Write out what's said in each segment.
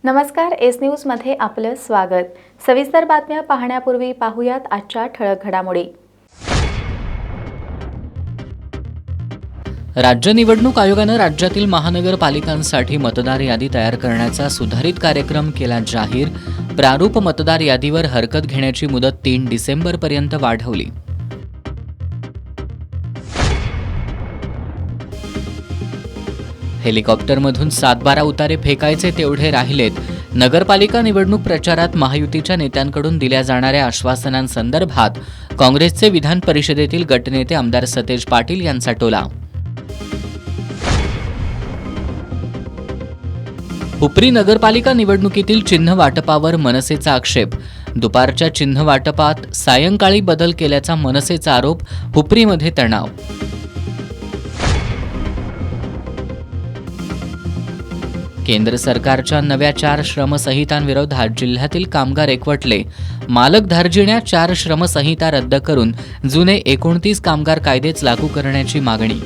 नमस्कार, एस न्यूजमध्ये आपलं स्वागत। सविस्तर बातम्या पाहण्यापूर्वी पाहूयात आजच्या ठळक घडामोडी। राज्य निवडणूक आयोगानं राज्यातील महानगरपालिकांसाठी मतदार यादी तयार करण्याचा सुधारित कार्यक्रम केला जाहीर। प्रारूप मतदार यादीवर हरकत घेण्याची मुदत 3 डिसेंबरपर्यंत वाढवली। हेलिकॉप्टरमधून 7-12 उतारे फेकायचे तेवढे राहिलेत। नगरपालिका निवडणूक प्रचारात महायुतीच्या नेत्यांकडून दिल्या जाणाऱ्या आश्वासनांसंदर्भात काँग्रेसचे विधान परिषदेतील गटनेते आमदार सतेज पाटील यांचा टोला। हुपरी नगरपालिका निवडणुकीतील चिन्ह वाटपावर मनसेचा आक्षेप। दुपारच्या चिन्ह वाटपात सायंकाळी बदल केल्याचा मनसेचा आरोप। हुपरीमध्ये तणाव। केंद्र सरकारच्या नव्या 4 श्रमसंहितांविरोधात जिल्ह्यातील कामगार एकवटले। मालक धार्जिण्या 4 श्रमसंहिता रद्द करून जुने 29 कामगार कायदेच लागू करण्याची मागणी।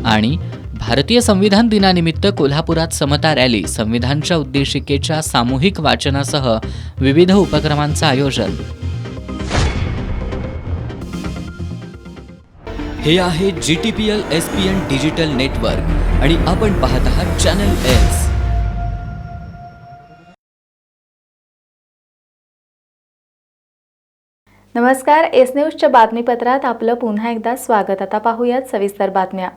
आणि भारतीय संविधान दिनानिमित्त कोल्हापुरात समता रॅली, संविधानच्या उद्देशिकेच्या सामूहिक वाचनासह विविध उपक्रमांचं आयोजन। हे आहे GTPL SPN डिजिटल नेटवर्क आणि आपण पाहत आहात चॅनल एस। नमस्कार, एस न्यूजच्या बातमीपत्रात आपलं पुन्हा एकदा स्वागत। आता पाहूयात सविस्तर बातम्या।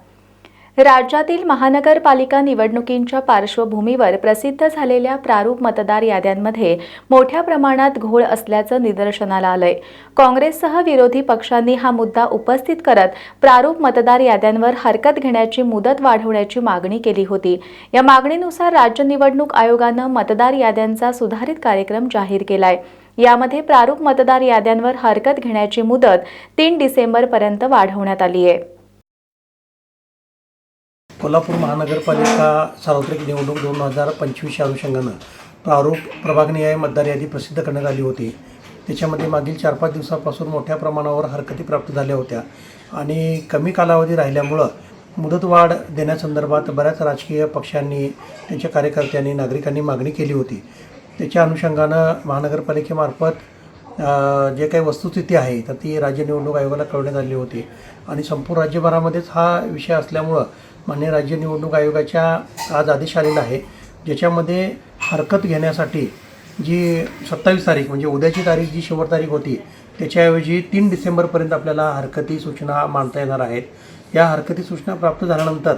राज्यातील महानगरपालिका निवडणुकींच्या पार्श्वभूमीवर प्रसिद्ध झालेल्या प्रारूप मतदार याद्यांमध्ये मोठ्या प्रमाणात घोळ असल्याचं निदर्शनाला आलंय। काँग्रेससह विरोधी पक्षांनी हा मुद्दा उपस्थित करत प्रारूप मतदार याद्यांवर हरकत घेण्याची मुदत वाढवण्याची मागणी केली होती। या मागणीनुसार राज्य निवडणूक आयोगानं मतदार याद्यांचा सुधारित कार्यक्रम जाहीर केलाय। यामध्ये प्रारूप मतदार याद्यांवर हरकत घेण्याची मुदत 3 डिसेंबरपर्यंत वाढवण्यात आली आहे। कोल्हापूर महानगरपालिका सार्वत्रिक निवडणूक 2025 या अनुषंगानं प्रारूप प्रभागनिहाय मतदार यादी प्रसिद्ध करण्यात आली होती। त्याच्यामध्ये मागील 4-5 दिवसापासून मोठ्या प्रमाणावर हरकती प्राप्त झाल्या होत्या आणि कमी कालावधी राहिल्यामुळं मुदतवाढ देण्यासंदर्भात बऱ्याच राजकीय पक्षांनी, त्यांच्या कार्यकर्त्यांनी, नागरिकांनी मागणी केली होती। त्याच्या अनुषंगानं महानगरपालिकेमार्फत जे काही वस्तुस्थिती आहे तर ती राज्य निवडणूक आयोगाला कळवण्यात आली होती आणि संपूर्ण राज्यभरामध्येच हा विषय असल्यामुळं माननीय राज्य निवडणूक आयोगाच्या आज आदेश आलेला आहे, ज्याच्यामध्ये हरकत घेण्यासाठी जी 27 तारीख म्हणजे उद्याची तारीख जी शेवट तारीख होती त्याच्याऐवजी 3 डिसेंबरपर्यंत आपल्याला हरकती सूचना मांडता येणार आहेत। या हरकती सूचना प्राप्त झाल्यानंतर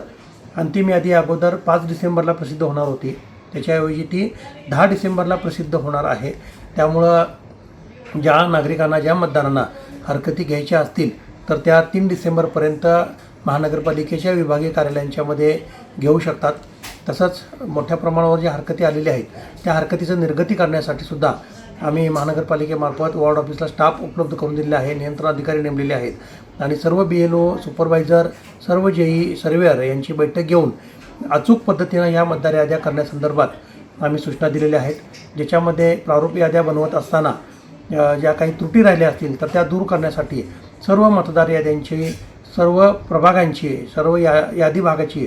अंतिम यादी अगोदर 5 डिसेंबरला प्रसिद्ध होणार होती, त्याच्याऐवजी ती 10 डिसेंबरला प्रसिद्ध होणार आहे। त्यामुळं ज्या नागरिकांना, ज्या मतदारांना हरकती घ्यायच्या असतील तर त्या 3 डिसेंबरपर्यंत महानगरपालिकेच्या विभागीय कार्यालयांच्यामध्ये घेऊ शकतात। तसंच मोठ्या प्रमाणावर ज्या हरकती आलेल्या आहेत त्या हरकतीचं निर्गती करण्यासाठी सुद्धा आम्ही महानगरपालिकेमार्फत वॉर्ड ऑफिसला स्टाफ उपलब्ध करून दिलेला आहे, नियंत्रण अधिकारी नेमलेले आहेत आणि सर्व BLO, सुपरवायझर, सर्व JE, सर्वेअर यांची बैठक घेऊन अचूक पद्धतीनं या मतदार याद्या करण्यासंदर्भात आम्ही सूचना दिलेल्या आहेत, ज्याच्यामध्ये प्रारूप याद्या बनवत असताना ज्या काही त्रुटी राहिल्या असतील तर त्या दूर करण्यासाठी सर्व मतदार याद्यांची, सर्व प्रभागांची, सर्व यादी भागाची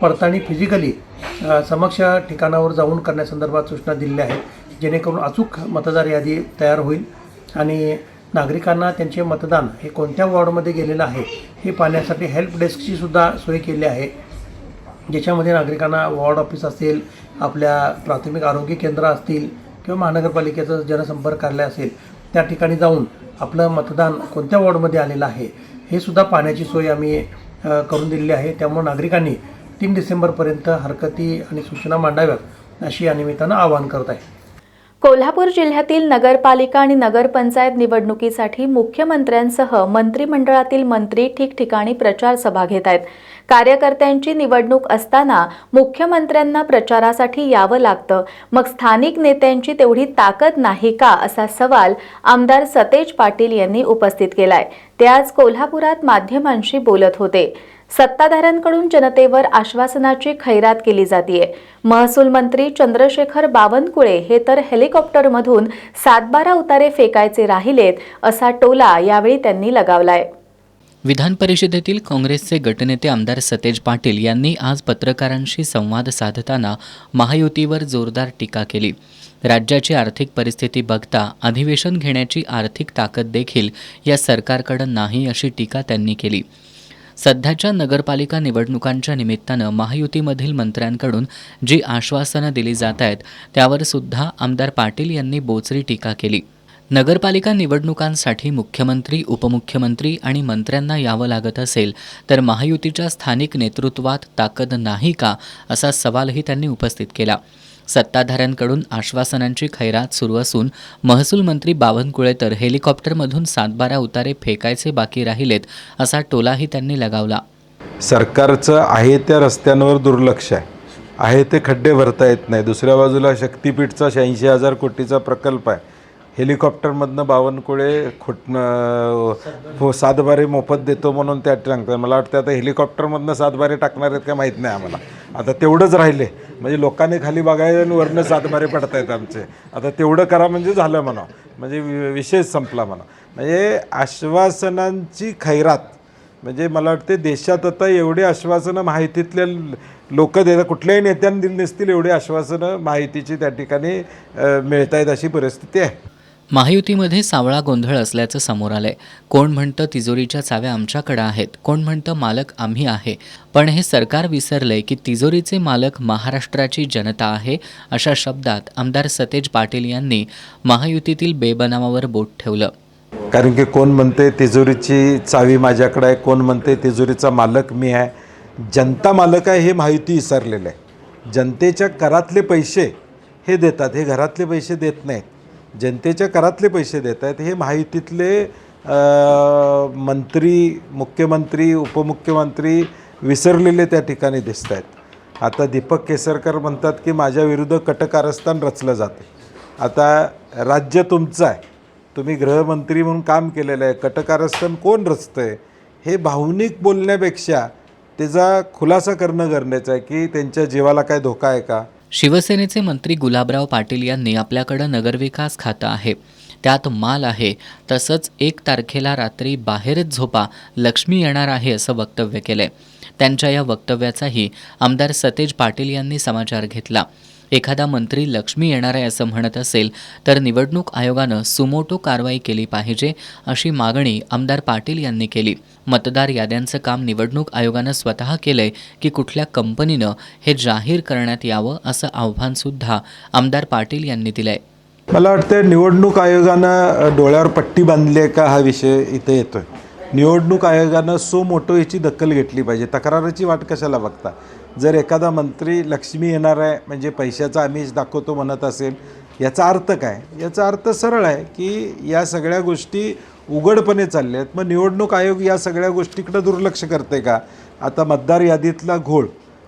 पडताळणी फिजिकली समक्ष ठिकाणावर जाऊन करण्यासंदर्भात सूचना दिलेल्या आहेत, जेणेकरून अचूक मतदार यादी तयार होईल आणि नागरिकांना त्यांचे मतदान हे कोणत्या वॉर्डमध्ये गेलेलं आहे हे पाहण्यासाठी हेल्प डेस्कची सुद्धा सोय केली आहे, ज्याच्यामध्ये नागरिकांना वॉर्ड ऑफिस असेल, आपल्या प्राथमिक आरोग्य केंद्र असतील किंवा महानगरपालिकेचं जनसंपर्क कार्यालय असेल त्या ठिकाणी जाऊन आपलं मतदान कोणत्या वॉर्डमध्ये आलेलं आहे हे सुद्धा पाहण्याची सोय आम्ही करून दिलेली आहे। त्यामुळे नागरिकांनी 3 डिसेंबरपर्यंत हरकती आणि सूचना मांडाव्यात अशी या निमित्तानं आवाहन करत आहे। कोल्हापूर जिल्ह्यातील नगरपालिका आणि नगरपंचायत निवडणुकीसाठी मुख्यमंत्र्यांसह मंत्रिमंडळातील मंत्री ठिकठिकाणी प्रचार सभा घेत आहेत। कार्यकर्त्यांची निवडणूक असताना मुख्यमंत्र्यांना प्रचारासाठी यावं लागतं, मग स्थानिक नेत्यांची तेवढी ताकद नाही का, असा सवाल आमदार सतेज पाटील यांनी उपस्थित केलाय। ते आज कोल्हापुरात माध्यमांशी बोलत होते। सत्ताधाऱ्यांकडून जनतेवर आश्वासनाची खैरात केली जाते। महसूल मंत्री चंद्रशेखर बावनकुळे हे तर हेलिकॉप्टरमधून 7-12 उतारे फेकायचे राहिलेत, असा टोला यावेळी त्यांनी लगावलाय। विधान परिषदेतील काँग्रेसचे गटनेते आमदार सतेज पाटील यांनी आज पत्रकारांशी संवाद साधताना महायुतीवर जोरदार टीका केली. राज्याची आर्थिक परिस्थिती बघता अधिवेशन घेण्याची आर्थिक ताकद देखील या सरकारकडे नाही अशी टीका त्यांनी केली. सध्याच्या नगरपालिका निवडणुकांच्या निमित्तानं महायुतीमधील मंत्र्यांकडून जी आश्वासनं दिली जात आहेत त्यावर सुद्धा आमदार पाटील यांनी बोचरी टीका केली. नगरपालिका निवडणुकांसाठी मुख्यमंत्री, उपमुख्यमंत्री आणि मंत्र्यांना यावं लागत असेल तर महायुतीच्या स्थानिक नेतृत्वात ताकद नाही का, असा सवालही त्यांनी उपस्थित केला. सत्ताधाऱ्यांकडून आश्वासनांची खैरात सुरू असून महसूल मंत्री बावनकुळे तर हेलिकॉप्टरमधून 7-12 उतारे फेकायचे बाकी राहिलेत असा टोलाही त्यांनी लगावला. सरकारचं आहे त्या रस्त्यांवर दुर्लक्ष आहे ते खड्डे भरता येत नाही. दुसऱ्या बाजूला शक्तीपीठचा 86,000 कोटीचा प्रकल्प आहे. हेलिकॉप्टरमधनं बावनकुळे सातबारे मोफत देतो म्हणून त्या सांगतात. मला वाटतं आता हेलिकॉप्टरमधनं 7 टाकणार आहेत का माहीत नाही आम्हाला. आता तेवढंच राहिले म्हणजे लोकांनी खाली बघायला आणि वरनं 7 पडतायत आमचे. आता तेवढं करा म्हणजे झालं म्हणा, म्हणजे विषय संपला म्हणा. म्हणजे आश्वासनांची खैरात म्हणजे मला वाटते देशात आता एवढे आश्वासनं माहितीतल्या लोक देतात, कुठल्याही नेत्यांनी दिली नसतील एवढे आश्वासनं माहितीची त्या ठिकाणी मिळत आहेत अशी परिस्थिती आहे. महायुतीमध्ये सावळा गोंधळ असल्याचं समोर आलंय. कोण म्हणतं तिजोरीच्या चाव्या आमच्याकडे आहेत, कोण म्हणतं मालक आम्ही आहे. पण हे सरकार विसरलंय की तिजोरीचे मालक महाराष्ट्राची जनता आहे. अशा शब्दात आमदार सतेज पाटील यांनी महायुतीतील बेबनावावर बोट ठेवलं. कारण की कोण म्हणते तिजोरीची चावी माझ्याकडे आहे, कोण म्हणते तिजोरीचा मालक मी आहे. जनता मालक आहे हे महायुती विसरलेलं आहे. जनतेच्या करातले पैसे हे देतात, हे घरातले पैसे देत नाहीत. जनतेच्या करातले पैसे देत आहेत हे महायुतीतले मंत्री, मुख्यमंत्री, उपमुख्यमंत्री विसरलेले त्या ठिकाणी दिसत आहेत. आता दीपक केसरकर म्हणतात की माझ्या विरुद्ध कटकारस्थान रचलं जाते. आता राज्य तुमचं आहे, तुम्ही गृहमंत्री म्हणून काम केलेलं आहे, कटकारस्थान कोण रचतं आहे हे भावनिक बोलण्यापेक्षा त्याचा खुलासा करणं गरजेचं आहे की त्यांच्या जीवाला काय धोका आहे का. शिवसेनेचे मंत्री गुलाबराव पाटील यांनी आपल्याकडं नगरविकास खातं आहे, त्यात माल आहे, तसंच 1 तारखेला रात्री बाहेरच झोपा, लक्ष्मी येणार आहे असं वक्तव्य केलंय. त्यांच्या या वक्तव्याचाही आमदार सतेज पाटील यांनी समाचार घेतला. एखादा मंत्री लक्ष्मी येणार आहे असं म्हणत असेल तर निवडणूक आयोगानं सुमोटो कारवाई केली पाहिजे अशी मागणी आमदार पाटील यांनी केली. मतदार याद्यांचं काम निवडणूक आयोगानं स्वतः केलंय की कुठल्या कंपनीनं हे जाहीर करण्यात यावं असं आव्हानसुद्धा आमदार पाटील यांनी दिलंय. मला वाटतं निवडणूक आयोगानं डोळ्यावर पट्टी बांधली आहे का हा विषय इथे येतोय. निवडणूक आयोगानं सो मोठो याची दखल घेतली पाहिजे. तक्राराची वाट कशाला बघता. जर एखादा मंत्री लक्ष्मी येणार आहे म्हणजे पैशाचा आमिष दाखवतो म्हणत असेल याचा अर्थ काय. याचा अर्थ सरळ आहे की या सगळ्या गोष्टी उघडपणे चालल्या आहेत. मग निवडणूक आयोग या सगळ्या गोष्टीकडे दुर्लक्ष करते का. आता मतदार यादीतला घोळ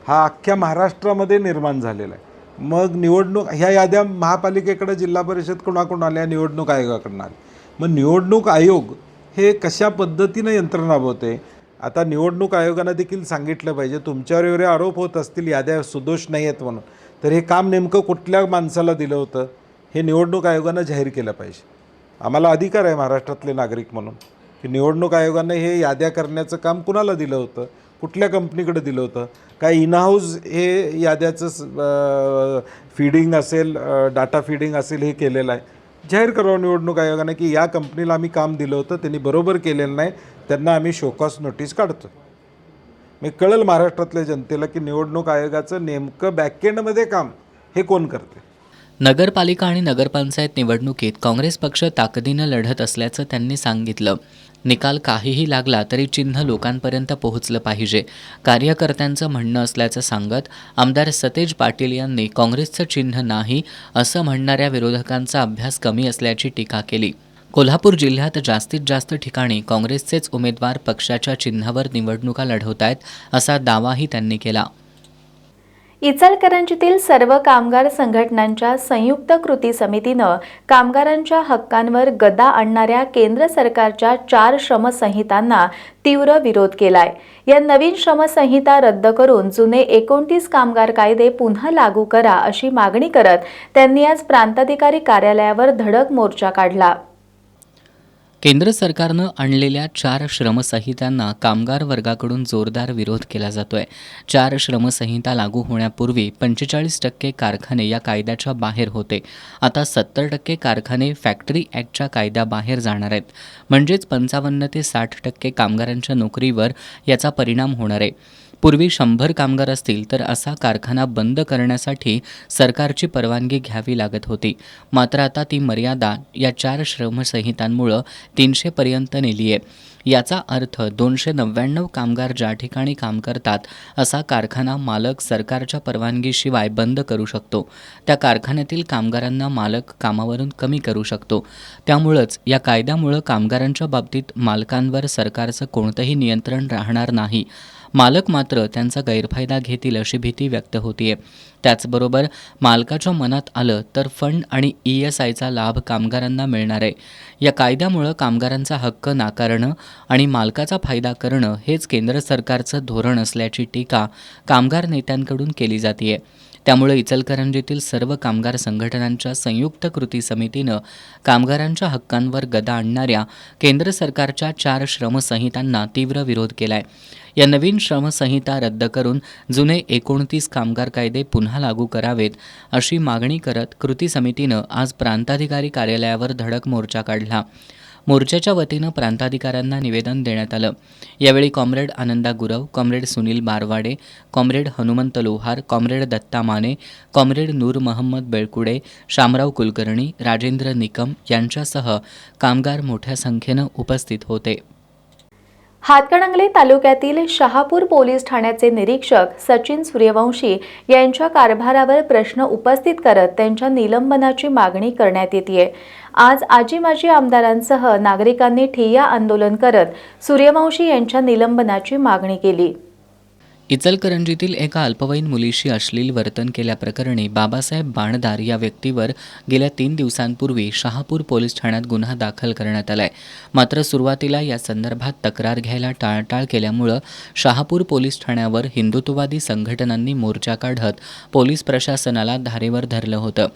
हा अख्ख्या महाराष्ट्रामध्ये निर्माण झालेला आहे. मग निवडणूक ह्या याद्या महापालिकेकडे, जिल्हा परिषद कोणाकडून आल्या, निवडणूक आयोगाकडून आल्या. मग निवडणूक आयोग हे कशा पद्धतीनं यंत्रणा राबवते. आता निवडणूक आयोगानं देखील सांगितलं पाहिजे तुमच्यावर एवढे आरोप होत असतील, याद्या सुदोष नाही आहेत म्हणून, तर हे काम नेमकं कुठल्या माणसाला दिलं होतं हे निवडणूक आयोगानं जाहीर केलं पाहिजे. आम्हाला अधिकार आहे महाराष्ट्रातले नागरिक म्हणून की निवडणूक आयोगानं हे याद्या करण्याचं काम कुणाला दिलं होतं, कुठल्या कंपनीकडे दिलं होतं, काय इनहाऊस हे याद्याचं फीडिंग असेल, डाटा फीडिंग असेल हे केलेलं आहे. जाहीर करावं निवडणूक आयोगानं की या कंपनीला आम्ही काम दिलं होतं, त्यांनी बरोबर केलेलं नाही, त्यांना आम्ही शोकॉस नोटीस काढतो. मी कळेल महाराष्ट्रातल्या जनतेला की निवडणूक आयोगाचं नेमकं बॅकएंडमध्ये काम हे कोण करते. नगरपालिका आणि नगरपंचायत निवडणुकीत काँग्रेस पक्ष ताकदीनं लढत असल्याचं त्यांनी सांगितलं. निकाल काहीही लागला तरी चिन्ह लोकांपर्यंत पोहोचलं पाहिजे, कार्यकर्त्यांचं म्हणणं असल्याचं सांगत आमदार सतेज पाटील यांनी काँग्रेसचं चिन्ह नाही असं म्हणणाऱ्या विरोधकांचा अभ्यास कमी असल्याची टीका केली. कोल्हापूर जिल्ह्यात जास्तीत जास्त ठिकाणी काँग्रेसचेच उमेदवार पक्षाच्या चिन्हावर निवडणुका लढवत आहेत असा दावाही त्यांनी केला. इचलकरंजीतील सर्व कामगार संघटनांच्या संयुक्त कृती समितीनं कामगारांच्या हक्कांवर गदा आणणाऱ्या केंद्र सरकारच्या 4 श्रमसंहितांना तीव्र विरोध केलाय. या नवीन श्रमसंहिता रद्द करून जुने 29 कामगार कायदे पुन्हा लागू करा अशी मागणी करत त्यांनी आज प्रांताधिकारी कार्यालयावर धडक मोर्चा काढला. केंद्र सरकारनं आणलेल्या 4 श्रमसंहितांना कामगार वर्गाकडून जोरदार विरोध केला जातोय. 4 श्रमसंहिता लागू होण्यापूर्वी 45% कारखाने या कायद्याच्या बाहेर होते. आता 70% कारखाने फॅक्टरी ॲक्टच्या कायद्याबाहेर जाणार आहेत. म्हणजेच 55 ते 60% कामगारांच्या नोकरीवर याचा परिणाम होणार आहे. पूर्वी 100 कामगार असतील तर असा कारखाना बंद करण्यासाठी सरकारची परवानगी घ्यावी लागत होती. मात्र आता ती मर्यादा या 4 श्रमसंहितांमुळं 300पर्यंत नेली आहे. याचा अर्थ 299 कामगार ज्या ठिकाणी काम करतात असा कारखाना मालक सरकारच्या परवानगीशिवाय बंद करू शकतो. त्या कारखान्यातील कामगारांना मालक कामावरून कमी करू शकतो. त्यामुळंच या कायद्यामुळं कामगारांच्या बाबतीत मालकांवर सरकारचं कोणतंही नियंत्रण राहणार नाही. मालक मात्र त्यांचा गैरफायदा घेतील अशी भीती व्यक्त होतीये. त्याचबरोबर मालकाच्या मनात आलं तर फंड आणि ESIचा लाभ कामगारांना मिळणार आहे. या कायद्यामुळं कामगारांचा हक्क नाकारणं आणि मालकाचा फायदा करणं हेच केंद्र सरकारचं धोरण असल्याची टीका कामगार नेत्यांकडून केली जातेय. त्यामुळे इचलकरंजीतील सर्व कामगार संघटनांच्या संयुक्त कृती समितीनं कामगारांच्या हक्कांवर गदा आणणाऱ्या केंद्र सरकारच्या 4 श्रमसंहितांना तीव्र विरोध केलाय. या नवीन श्रमसंहिता रद्द करून जुने 29 कामगार कायदे पुन्हा लागू करावेत अशी मागणी करत कृती समितीनं आज प्रांताधिकारी कार्यालयावर धडक मोर्चा काढला. मोर्चाच्या वतीनं प्रांताधिकाऱ्यांना निवेदन देण्यात आलं. यावेळी कॉम्रेड आनंदा गुरव, कॉम्रेड सुनील बारवाडे, कॉम्रेड हनुमंत लोहार, कॉम्रेड दत्ता माने, कॉम्रेड नूर महम्मद बेळकुडे, शामराव कुलकर्णी, राजेंद्र निकम यांच्यासह कामगार मोठ्या संख्येनं उपस्थित होते. हातकणंगले तालुक्यातील शहापूर पोलीस ठाण्याचे निरीक्षक सचिन सूर्यवंशी यांच्या कारभारावर प्रश्न उपस्थित करत त्यांच्या निलंबनाची मागणी करण्यात येते. आज आजी माजी आमदारांसह नागरिकांनी ठिय्या आंदोलन करत सूर्यवंशी यांच्या निलंबनाची मागणी केली. इचलकरंजीतील एका अल्पवयीन मुलीशी अश्लील वर्तन केल्याप्रकरणी बाबासाहेब बाणदार या व्यक्तीवर गेल्या 3 दिवसांपूर्वी शहापूर पोलीस ठाण्यात गुन्हा दाखल करण्यात आलाय. मात्र सुरुवातीला या संदर्भात तक्रार घ्यायला टाळाटाळ केल्यामुळं शहापूर पोलीस ठाण्यावर हिंदुत्ववादी संघटनांनी मोर्चा काढत पोलीस प्रशासनाला धारेवर धरलं होतं.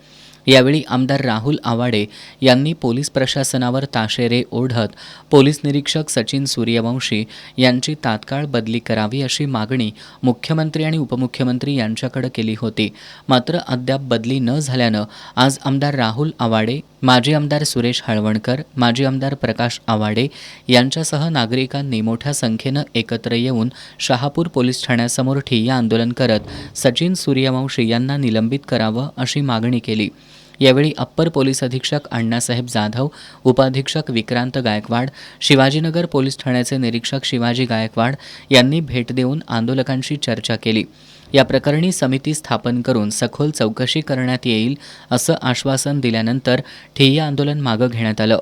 यावेळी आमदार राहुल आवाडे यांनी पोलीस प्रशासनावर ताशेरे ओढत पोलीस निरीक्षक सचिन सूर्यवंशी यांची तात्काळ बदली करावी अशी मागणी मुख्यमंत्री आणि उपमुख्यमंत्री यांच्याकडे केली होती. मात्र अद्याप बदली न झाल्यानं आज आमदार राहुल आवाडे, माजी आमदार सुरेश हळवणकर, माजी आमदार प्रकाश आवाडे यांच्यासह नागरिकांनी मोठ्या संख्येनं एकत्र येऊन शहापूर पोलीस ठाण्यासमोर ठिय्या आंदोलन करत सचिन सूर्यवंशी यांना निलंबित करावं अशी मागणी केली. यावेळी अप्पर पोलीस अधीक्षक अण्णासाहेब जाधव, उपाधीक्षक विक्रांत गायकवाड, शिवाजीनगर पोलीस ठाण्याचे निरीक्षक शिवाजी गायकवाड यांनी भेट देऊन आंदोलकांशी चर्चा केली. या प्रकरणी समिती स्थापन करून सखोल चौकशी करण्यात येईल असं आश्वासन दिल्यानंतर ठिय्या आंदोलन मागं घेण्यात आलं.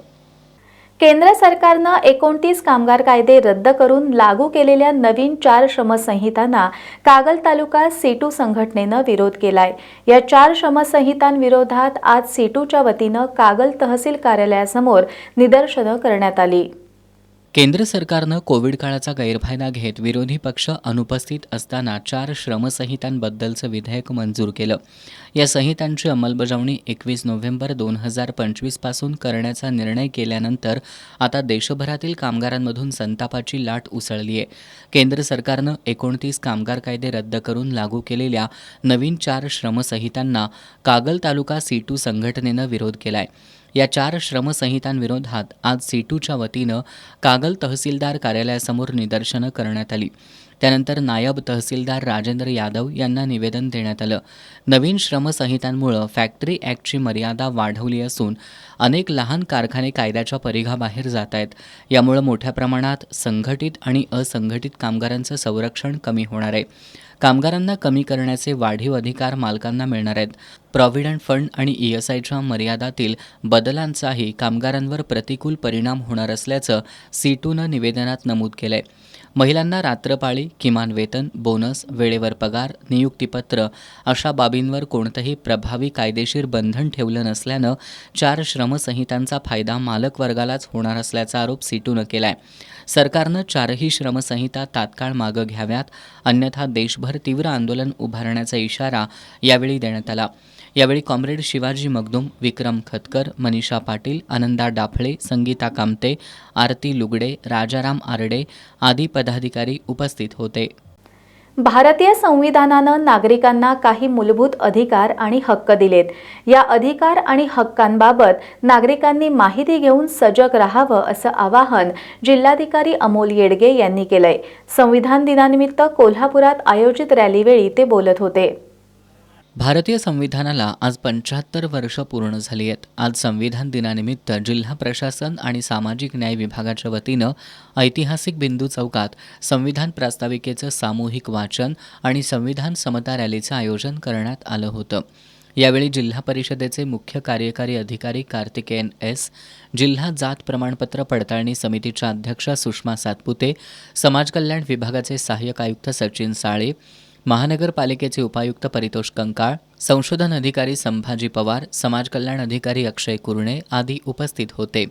केंद्र सरकारनं 29 कामगार कायदे रद्द करून लागू केलेल्या नवीन 4 श्रमसंहितांना कागल तालुका सीटू संघटनेनं विरोध केलाय. या 4 श्रमसंहितांविरोधात आज सीटूच्या वतीनं कागल तहसील कार्यालयासमोर निदर्शनं करण्यात आली. केंद्र सरकारनं कोविड काळाचा गैरफायदा घेत विरोधी पक्ष अनुपस्थित असताना 4 श्रमसंहितांबद्दलचं विधेयक मंजूर केलं. या संहितांची अंमलबजावणी 21 नोव्हेंबर 2025 पासून करण्याचा निर्णय केल्यानंतर आता देशभरातील कामगारांमधून संतापाची लाट उसळली आहे. केंद्र सरकारनं 29 कामगार कायदे रद्द करून लागू केलेल्या नवीन 4 श्रमसंहितांना कागल तालुका सीटू संघटनेनं विरोध केलाय. या 4 श्रमसंहितांविरोधात आज सीटूच्या वतीनं कागल तहसीलदार कार्यालयासमोर निदर्शनं करण्यात आली. त्यानंतर नायब तहसीलदार राजेंद्र यादव यांना निवेदन देण्यात आलं. नवीन श्रमसंहितांमुळं फॅक्टरी ॲक्टची मर्यादा वाढवली असून अनेक लहान कारखाने कायद्याच्या परिघाबाहेर जात आहेत. यामुळं मोठ्या प्रमाणात संघटित आणि असंघटित कामगारांचं संरक्षण कमी होणार आहे. कामगारांना कमी करण्याचे वाढीव अधिकार मालकांना मिळणार आहेत. प्रॉव्हिडंट फंड आणि ESIच्या मर्यादातील बदलांचाही कामगारांवर प्रतिकूल परिणाम होणार असल्याचं सीटूनं निवेदनात नमूद केलंय. महिलांना रात्रपाळी, किमान वेतन, बोनस, वेळेवर पगार, नियुक्तीपत्र अशा बाबींवर कोणतंही प्रभावी कायदेशीर बंधन ठेवलं नसल्यानं 4 श्रमसंहितांचा फायदा मालक वर्गालाच होणार असल्याचा आरोप सीटूनं केलाय. सरकारनं 4ही श्रमसंहिता तात्काळ मागं घ्याव्यात, अन्यथा देशभर तीव्र आंदोलन उभारण्याचा इशारा यावेळी देण्यात आला. यावेळी कॉम्रेड शिवाजी मगदूम, विक्रम खतकर, मनीषा पाटील, आनंदा डाफळे, संगीता कामते, आरती लुगडे, राजाराम आरडे आदी पदाधिकारी उपस्थित होते. भारतीय संविधानानं नागरिकांना काही मूलभूत अधिकार आणि हक्क दिलेत. या अधिकार आणि हक्कांबाबत नागरिकांनी माहिती घेऊन सजग राहावं असं आवाहन जिल्हाधिकारी अमोल येडगे यांनी केलंय. संविधान दिनानिमित्त कोल्हापुरात आयोजित रॅलीवेळी ते बोलत होते. भारतीय संविधानाला आज 75 वर्ष पूर्ण झाली आहेत. आज संविधान दिनानिमित्त जिल्हा प्रशासन आणि सामाजिक न्याय विभागाच्या वतीनं ऐतिहासिक बिंदू चौकात संविधान प्रास्ताविकेचं सामूहिक वाचन आणि संविधान समता रॅलीचं आयोजन करण्यात आलं होतं. यावेळी जिल्हा परिषदेचे मुख्य कार्यकारी अधिकारी कार्तिकेयन एस, जिल्हा जात प्रमाणपत्र पडताळणी समितीच्या अध्यक्षा सुषमा सातपुते, समाज कल्याण विभागाचे सहाय्यक आयुक्त सचिन साळे, महानगरपालिकेचे उपायुक्त परितोष कंकाळ, संशोधन अधिकारी संभाजी पवार, समाज कल्याण अधिकारी अक्षय कुरणे आदी उपस्थित होते.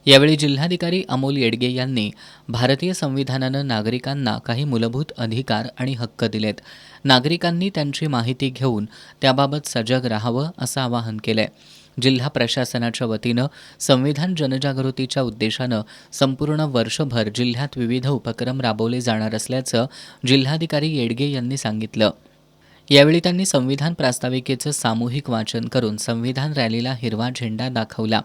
यावेळी जिल्हाधिकारी अमोल येडगे यांनी भारतीय संविधानानं नागरिकांना काही मूलभूत अधिकार आणि हक्क दिलेत. नागरिकांनी त्यांची माहिती घेऊन त्याबाबत सजग राहावं असं आवाहन केलंय. जिल्हा प्रशासनाच्या वतीनं संविधान जनजागृतीच्या उद्देशानं संपूर्ण वर्षभर जिल्ह्यात विविध उपक्रम राबवले जाणार असल्याचं जिल्हाधिकारी येडगे यांनी सांगितलं. यावेळी त्यांनी संविधान प्रास्ताविकेचं सामूहिक वाचन करून संविधान रॅलीला हिरवा झेंडा दाखवला.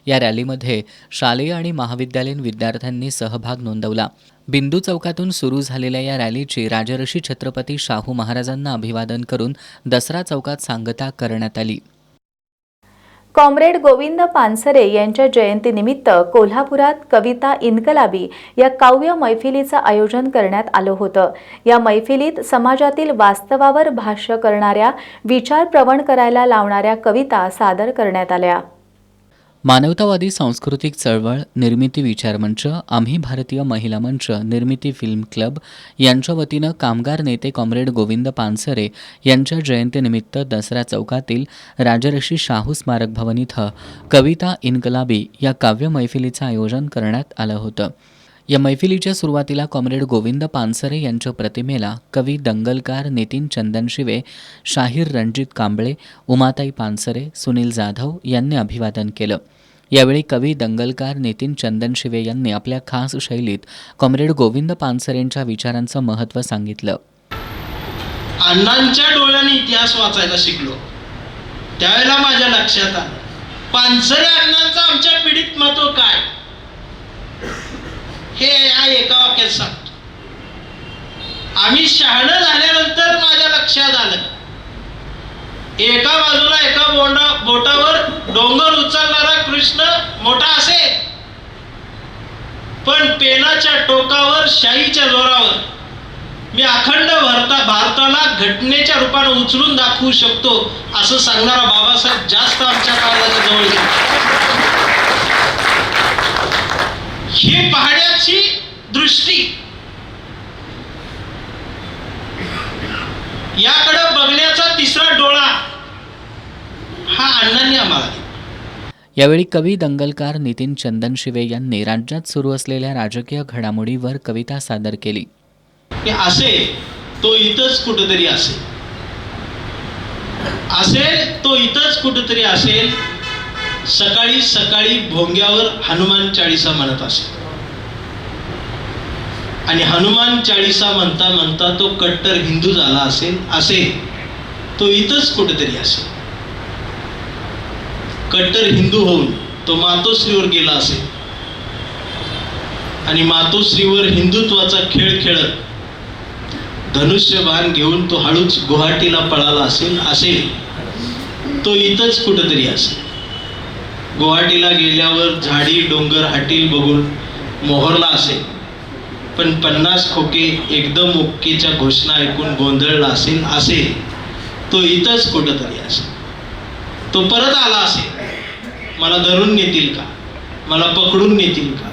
या रॅलीमध्ये शालेय आणि महाविद्यालयीन विद्यार्थ्यांनी सहभाग नोंदवला. बिंदू चौकातून सुरू झालेल्या या रॅलीची राजर्षी छत्रपती शाहू महाराजांना अभिवादन करून दसरा चौकात सांगता करण्यात आली. कॉम्रेड गोविंद पानसरे यांच्या जयंतीनिमित्त कोल्हापुरात कविता इन्कलाबी या काव्य मैफिलीचं आयोजन करण्यात आलं होतं. या मैफिलीत समाजातील वास्तवावर भाष्य करणाऱ्या, विचार प्रवण करायला लावणाऱ्या कविता सादर करण्यात आल्या. मानवतावादी सांस्कृतिक चळवळ, निर्मिती विचार मंच, आम्ही भारतीय महिला मंच, निर्मिती फिल्म क्लब यांच्या वतीनं कामगार नेते कॉम्रेड गोविंद पानसरे यांच्या जयंतीनिमित्त दसरा चौकातील राजर्षी शाहू स्मारक भवन इथं कविता इन्कलाबी या काव्य मैफिलीचं आयोजन करण्यात आलं होतं. या मैफिलीच्या सुरुवातीला कॉम्रेड गोविंद पानसरे यांच्या प्रतिमेला कवी दंगलकार नितीन चंदनशिवे, शाहीर रणजित कांबळे, उमाताई पानसरे, सुनील जाधव यांनी अभिवादन केलं. यावेळी कवी दंगलकार नितीन चंदनशिवे यांनी आपल्या खास शैलीत कॉम्रेड गोविंद पानसरेंच्या विचारांचं महत्त्व सांगितलं. अण्णांच्या डोळ्याने इतिहास वाचायला शिकलो. त्यावेळेला माझ्या लक्षात आलं पानसरे अण्णांचं आमच्या पिढीत महत्व काय हे या एका वाक्यात सांगतो. आम्ही शहाणं झाल्यानंतर माझ्या लक्षात आलं एका बाजूला एका बोटावर डोंगर उचलणारा कृष्ण मोठा असेल, पण पेनाच्या टोकावर शाईच्या जोरावर मी अखंड भारताला घटनेच्या रूपाने उचलून दाखवू शकतो असं सांगणारा बाबासाहेब जास्त आमच्या काळाच्या जवळ गेला. ही पाहण्याची दृष्टी, याकडे बघण्याचा तिसरा डोळा हा अण्णांनी आम्हाला दिला. यावेळी कवी दंगलकार नितीन चंदनशिवे यांनी राज्यात सुरू असलेल्या राजकीय घडामोडीवर कविता सादर केली. असेल तो इथंच कुठेतरी असेल, असेल तो इथंच कुठेतरी असेल. सकाळी सकाळी भोंग्यावर हनुमान चाळीसा म्हणत असेल आणि हनुमान चाळीसा म्हणता म्हणता तो कट्टर हिंदू झाला असेल. असेल तो इथंच कुठेतरी असेल. कट्टर हिंदू होऊन तो मातोश्रीवर गेला असेल आणि मातोश्रीवर हिंदुत्वाचा खेळ खेळत धनुष्यबाण घेऊन तो हळूच गुवाहाटीला पळाला असेल. असेल तो इथंच कुठेतरी असेल. गुवाहाटीला गेल्यावर झाडी डोंगर हाटील बघून मोहरला असेल, पण 50 खोके एकदम ओकेच्या घोषणा ऐकून गोंधळला असेल. असेल तो इथंच कुठेतरी असेल. तो परत आला असेल. मला धरून नेतील का, मला पकडून नेतील का,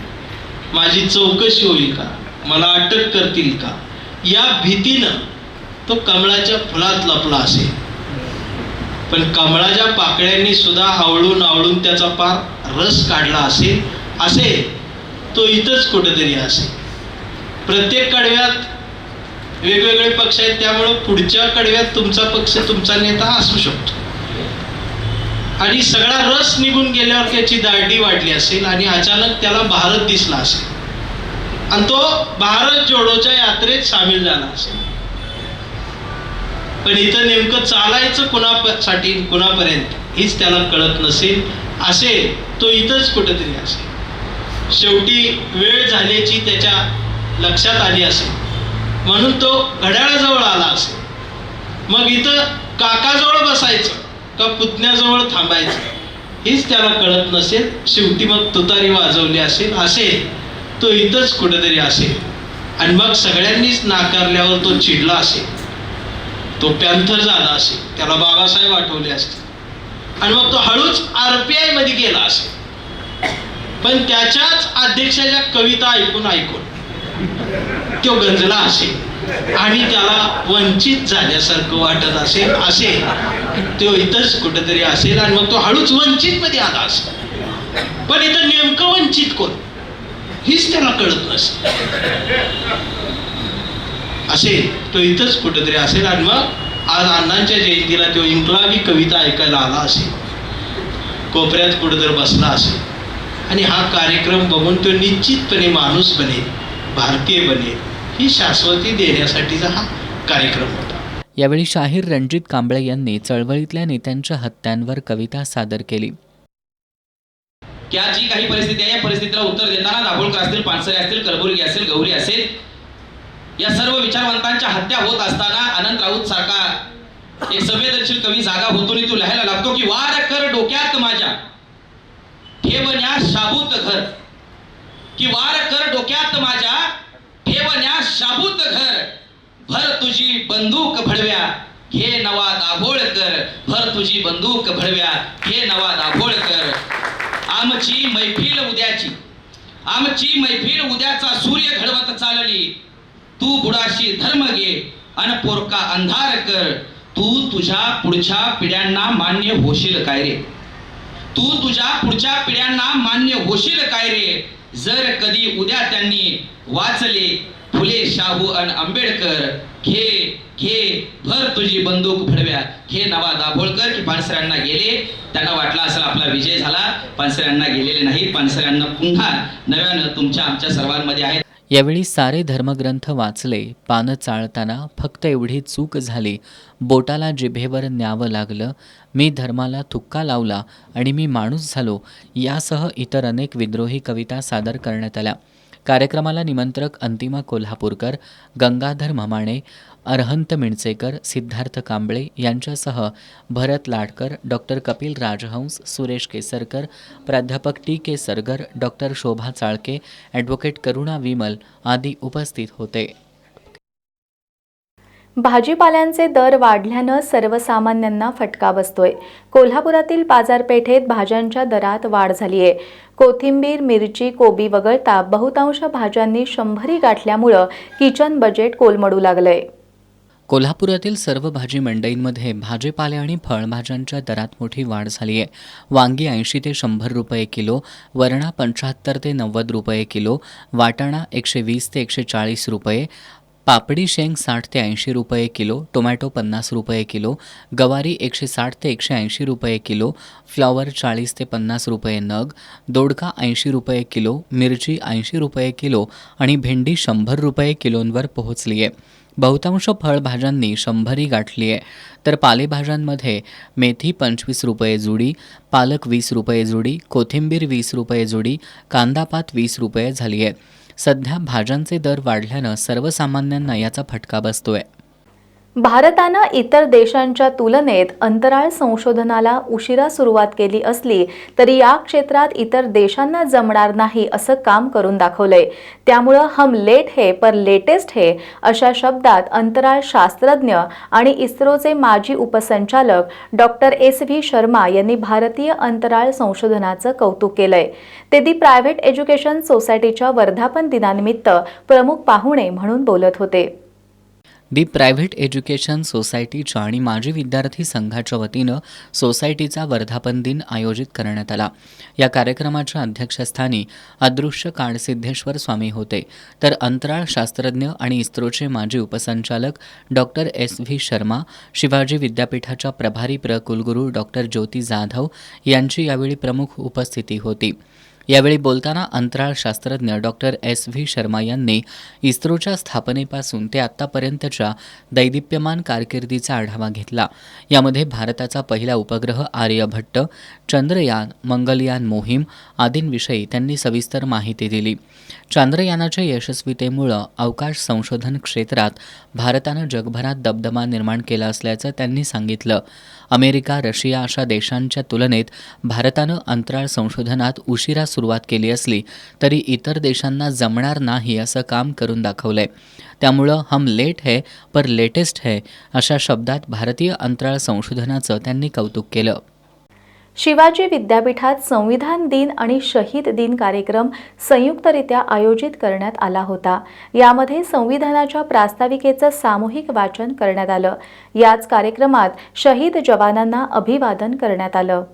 माझी चौकशी होईल का, मला अटक करतील का, या भीतीनं तो कमळाच्या फुलात लपला असेल. पण कमळाच्या पाकळ्यांनी सुद्धा आवळून आवळून त्याचा पार रस काढला असेल. असेल तो इथंच कुठेतरी असेल. प्रत्येक कडव्यात वेगवेगळे पक्ष आहेत, त्यामुळे पुढच्या कडव्यात तुमचा पक्ष तुमचा नेता असू शकतो. आणि सगळा रस निघून गेल्यावर त्याची दाढी वाढली असेल आणि अचानक त्याला भारत दिसला असेल आणि तो भारत जोडोच्या यात्रेत सामील झाला असेल. पण इथं नेमकं चालायचं कुणासाठी कुणापर्यंत हीच त्याला कळत नसेल. असेल तो इथंच कुठेतरी असेल. शेवटी वेळ झाल्याची त्याच्या लक्षात आली असेल म्हणून तो घड्याळाजवळ आला असेल. मग इथं काकाजवळ बसायचं का पुतण्याजवळ थांबायचं हेच त्याला कळत नसेल. शेवटी मग तुतारी वाजवली असेल तो इथंच कुठेतरी असेल. आणि मग सगळ्यांनीच नाकारल्यावर तो चिडला असेल, तो पॅन्थर झाला असेल, त्याला बाबासाहेब आठवले असतील आणि मग तो हळूच RPI मध्ये गेला असेल. पण त्याच्याच अध्यक्षाच्या कविता ऐकून तो गंजला असेल आणि त्याला वंचित झाल्यासारखं वाटत असेल तो इथंच कुठेतरी असेल आणि मग तो हळूच वंचित मध्ये आला असेल. पण इथं नेमकं वंचित कोण हीच त्याला कळत नसेल. असेल तो इथंच कुठेतरी असेल आणि मग आज अण्णांच्या जयंतीला तो इन्क्लाबी कविता ऐकायला आला असेल, कोपऱ्यात कुठेतरी बसला असेल आणि हा कार्यक्रम बघून तो निश्चितपणे माणूस बनेल, भारतीय बनेल ही शाश्वती देण्यासाठीचा हा कार्यक्रम होता. यावेळी शाहीर रणजित कांबळे यांनी चळवळीतल्या नेत्यांच्या हत्यांवर कविता सादर केली. की आज जी काही परिस्थिती आहे या परिस्थितीला उत्तर देताना दाभोळकर असतील, पानसरे असतील, कलबुर्गी असेल, गौरी असेल, या सर्व विचारवंतांच्या हत्या होत असताना अनंत राऊत सारखा एक संवेदनशील कवी जागा होतो आणि तो लिहायला लागतो की वार कर डोक्यात माझ्या ठेवण्या शाबूत घर, की वार कर डोक्यात माझ्या ठेवण्या शाबूत घर, भर तुझी बंदूक भडव्या हे नवा दाभोळकर, भर तुझी बंदूक भडव्या हे नवा दाभोळकर. आमची मैफिल उद्याचा सूर्य घडवत चालली, तू बुडाशी धर्म घे अन पोरका अंधार कर. तू तुझ्या पुढच्या पिढ्यांना मान्य होशील काय रे, तू तुझ्या पुढच्या पिढ्यांना मान्य होशील काय रे, जर कधी उद्या त्यांनी वाचले फुले, शाहू अन आंबेडकर. घे घे भर तुझी बंदूक भडव्या हे नवा दाभोळकर. की पानसऱ्यांना गेले, त्यांना वाटला असेल आपला विजय झाला, पानसऱ्यांना गेलेले नाहीत, पानसऱ्यांना पुन्हा नव्यानं तुमच्या आमच्या सर्वांमध्ये आहेत. यावेळी सारे धर्मग्रंथ वाचले, पानं चाळताना फक्त एवढी चूक झाली, बोटाला जिभेवर न्यावं लागलं, मी धर्माला थुक्का लावला आणि मी माणूस झालो, यासह इतर अनेक विद्रोही कविता सादर करण्यात आल्या. कार्यक्रमाला निमंत्रक अंतिमा कोल्हापूरकर, गंगाधर म्हमाणे, अरहंत मिणचेकर, सिद्धार्थ कांबळे यांच्यासह भरत लाडकर, डॉक्टर कपिल राजहंस, सुरेश केसरकर, प्राध्यापक TK सरगर, डॉक्टर शोभा चाळके, ॲडव्होकेट करुणा विमल आदी उपस्थित होते. भाजीपाल्यांचे दर वाढल्यानं सर्वसामान्यांना फटका बसतोय. कोल्हापुरातील बाजारपेठेत भाज्यांच्या दरात वाढ झाली आहे. कोथिंबीर, मिरची, कोबी वगळता बहुतांश भाज्यांनी 100 गाठल्यामुळं किचन बजेट कोलमडू लागलंय. कोल्हापुरातील सर्व भाजी मंडईंमध्ये भाजीपाले आणि फळभाज्यांच्या दरात मोठी वाढ झाली आहे. वांगी 80 ते 100 रुपये किलो, वरणा 75 ते 90 रुपये किलो, वाटाणा 120 ते 140 रुपये, पापडी शेंग 60 ते 80 रुपये किलो, टोमॅटो 50 रुपये किलो, गवारी 160 ते 180 रुपये किलो, फ्लॉवर 40 ते 50 रुपये नग, दोडका 80 रुपये किलो, मिरची 80 रुपये किलो आणि भेंडी 100 रुपये किलोंवर पोहोचली आहे. बहुतांश फळभाज्यांनी 100 गाठली आहे. तर पालेभाज्यांमध्ये मेथी 25 रुपये जुडी, पालक 20 रुपये जुडी, कोथिंबीर 20 रुपये जुडी, कांदापात 20 रुपये झाली आहे. सध्या भाज्यांचे दर वाढल्यानं सर्वसामान्यांना याचा फटका बसतोय. भारतानं इतर देशांच्या तुलनेत अंतराळ संशोधनाला उशिरा सुरुवात केली असली तरी या क्षेत्रात इतर देशांना जमणार नाही असं काम करून दाखवलंय. त्यामुळं हम लेट है पर लेटेस्ट है अशा शब्दात अंतराळ शास्त्रज्ञ आणि इस्रोचे माजी उपसंचालक डॉक्टर SV शर्मा यांनी भारतीय अंतराळ संशोधनाचं कौतुक केलंय. ते दी प्रायव्हेट एज्युकेशन सोसायटीच्या वर्धापन दिनानिमित्त प्रमुख पाहुणे म्हणून बोलत होते. दी प्रायव्हेट एज्युकेशन सोसायटीच्या आणि माजी विद्यार्थी संघाच्या वतीनं सोसायटीचा वर्धापन दिन आयोजित करण्यात आला. या कार्यक्रमाच्या अध्यक्षस्थानी अदृश्य काळसिद्धेश्वर स्वामी होते, तर अंतराळ शास्त्रज्ञ आणि इस्रोचे माजी उपसंचालक डॉक्टर S.V. शर्मा, शिवाजी विद्यापीठाच्या प्रभारी कुलगुरू डॉक्टर ज्योती जाधव यांची यावेळी प्रमुख उपस्थिती होती. यावेळी बोलताना अंतराळ शास्त्रज्ञ डॉक्टर S.V. शर्मा यांनी इस्रोच्या स्थापनेपासून ते आत्तापर्यंतच्या दैदिप्यमान कारकिर्दीचा आढावा घेतला. यामध्ये भारताचा पहिला उपग्रह आर्यभट्ट, चंद्रयान, मंगलयान मोहीम आदींविषयी त्यांनी सविस्तर माहिती दिली. चांद्रयानाच्या यशस्वीतेमुळं अवकाश संशोधन क्षेत्रात भारतानं जगभरात दबदबा निर्माण केला असल्याचं त्यांनी सांगितलं. अमेरिका, रशिया अशा देशांच्या तुलनेत भारतानं अंतराळ संशोधनात उशिरा सुरुवात केली असली तरी इतर देशांना जमणार नाही असं काम करून दाखवलंय. त्यामुळं हम लेट है पर लेटेस्ट है अशा शब्दात भारतीय अंतराळ संशोधनाचं त्यांनी कौतुक केलं. शिवाजी विद्यापीठात संविधान दिन आणि शहीद दिन कार्यक्रम संयुक्तरित्या आयोजित करण्यात आला होता. यामध्ये संविधानाच्या प्रास्ताविकेचं सामूहिक वाचन करण्यात आलं. याच कार्यक्रमात शहीद जवानांना अभिवादन करण्यात आलं.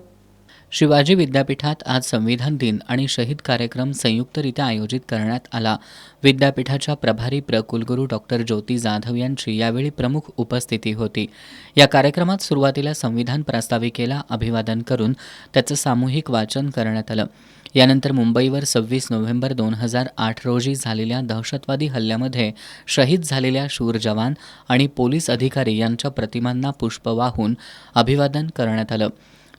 शिवाजी विद्यापीठात आज संविधान दिन आणि शहीद कार्यक्रम संयुक्तरित्या आयोजित करण्यात आला. विद्यापीठाच्या प्रभारी कुलगुरू डॉक्टर ज्योती जाधव यांची यावेळी प्रमुख उपस्थिती होती. या कार्यक्रमात सुरुवातीला संविधान प्रास्ताविकेला अभिवादन करून त्याचं सामूहिक वाचन करण्यात आलं. यानंतर मुंबईवर 26 नोव्हेंबर 2008 रोजी झालेल्या दहशतवादी हल्ल्यामध्ये शहीद झालेल्या शूर जवान आणि पोलीस अधिकारी यांच्या प्रतिमांना पुष्प वाहून अभिवादन करण्यात आलं.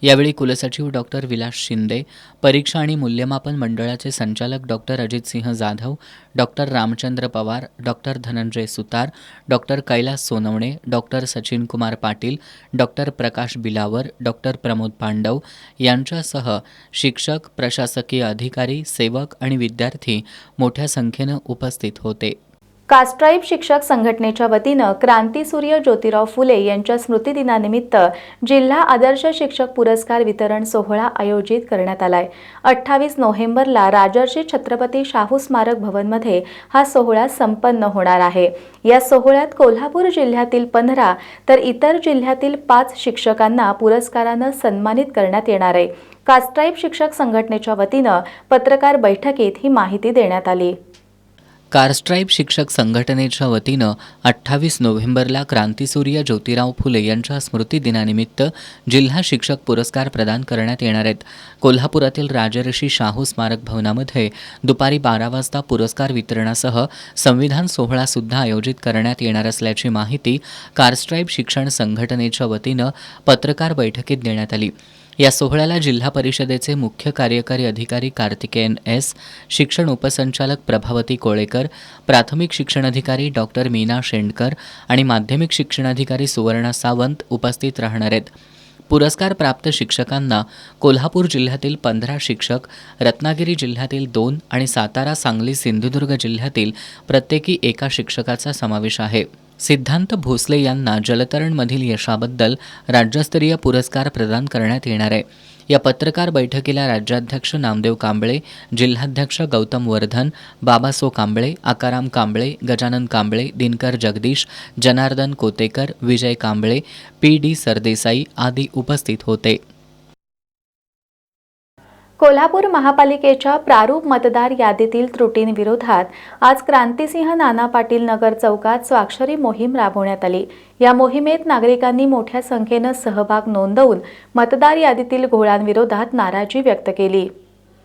यावेळी कुलसचिव डॉक्टर विलास शिंदे, परीक्षा आणि मूल्यमापन मंडळाचे संचालक doctor Ajitsinh Jadhav, doctor Ramchandra Pawar, doctor Dhananjay Sutar, doctor Kailas Sonawane, doctor Sachin Kumar Patil, doctor Prakash Bilawar, doctor Pramod Pandav यांच्यासह शिक्षक, प्रशासकीय अधिकारी, सेवक आणि विद्यार्थी मोठ्या संख्येनं उपस्थित होते. कास्ट्राईब शिक्षक संघटनेच्या वतीनं क्रांतीसूर्य ज्योतिराव फुले यांच्या स्मृतिदिनानिमित्त जिल्हा आदर्श शिक्षक पुरस्कार वितरण सोहळा आयोजित करण्यात आलाय. 28 नोव्हेंबरला राजर्षी छत्रपती शाहू स्मारक भवनमध्ये हा सोहळा संपन्न होणार आहे. या सोहळ्यात कोल्हापूर जिल्ह्यातील 15 तर इतर जिल्ह्यातील 5 शिक्षकांना पुरस्कारानं सन्मानित करण्यात येणार आहे. कास्ट्राईब शिक्षक संघटनेच्या वतीनं पत्रकार बैठकीत ही माहिती देण्यात आली. कारस्ट्राईब शिक्षक संघटनेच्या वतीनं 28 नोव्हेंबरला क्रांतीसूर्य ज्योतिराव फुले यांच्या स्मृतिदिनानिमित्त जिल्हा शिक्षक पुरस्कार प्रदान करण्यात येणार आहेत. कोल्हापुरातील राजर्षी शाहू स्मारक भवनामध्ये दुपारी 12 वाजता पुरस्कार वितरणासह संविधान सोहळासुद्धा आयोजित करण्यात येणार असल्याची माहिती कारस्ट्राईब शिक्षण संघटनेच्या वतीनं पत्रकार बैठकीत देण्यात आली. या सोहळ्याला जिल्हा परिषदेचे मुख्य कार्यकारी अधिकारी कार्तिकेयन S, शिक्षण उपसंचालक प्रभावती कोळेकर, प्राथमिक शिक्षणाधिकारी डॉक्टर मीना शेंडकर आणि माध्यमिक शिक्षणाधिकारी सुवर्णा सावंत उपस्थित राहणार आहेत. पुरस्कार प्राप्त शिक्षकांना कोल्हापूर जिल्ह्यातील 15 शिक्षक, रत्नागिरी जिल्ह्यातील 2 आणि सातारा, सांगली, सिंधुदुर्ग जिल्ह्यातील प्रत्येकी एका शिक्षकाचा समावेश आहे. सिद्धांत भोसले यांना जलतरणमधील यशाबद्दल राज्यस्तरीय पुरस्कार प्रदान करण्यात येणार आहे. या पत्रकार बैठकीला राज्याध्यक्ष नामदेव कांबळे, जिल्हाध्यक्ष गौतम वर्धन, बाबासो कांबळे, आकाराम कांबळे, गजानन कांबळे, दिनकर जगदीश, जनार्दन कोतेकर, विजय कांबळे, PD सरदेसाई आदी उपस्थित होते. कोल्हापूर महापालिकेच्या प्रारूप मतदार यादीतील त्रुटींविरोधात आज क्रांतिसिंह नाना पाटील नगर चौकात स्वाक्षरी मोहीम राबवण्यात आली. या मोहिमेत नागरिकांनी मोठ्या संख्येनं सहभाग नोंदवून मतदार यादीतील घोळांविरोधात नाराजी व्यक्त केली.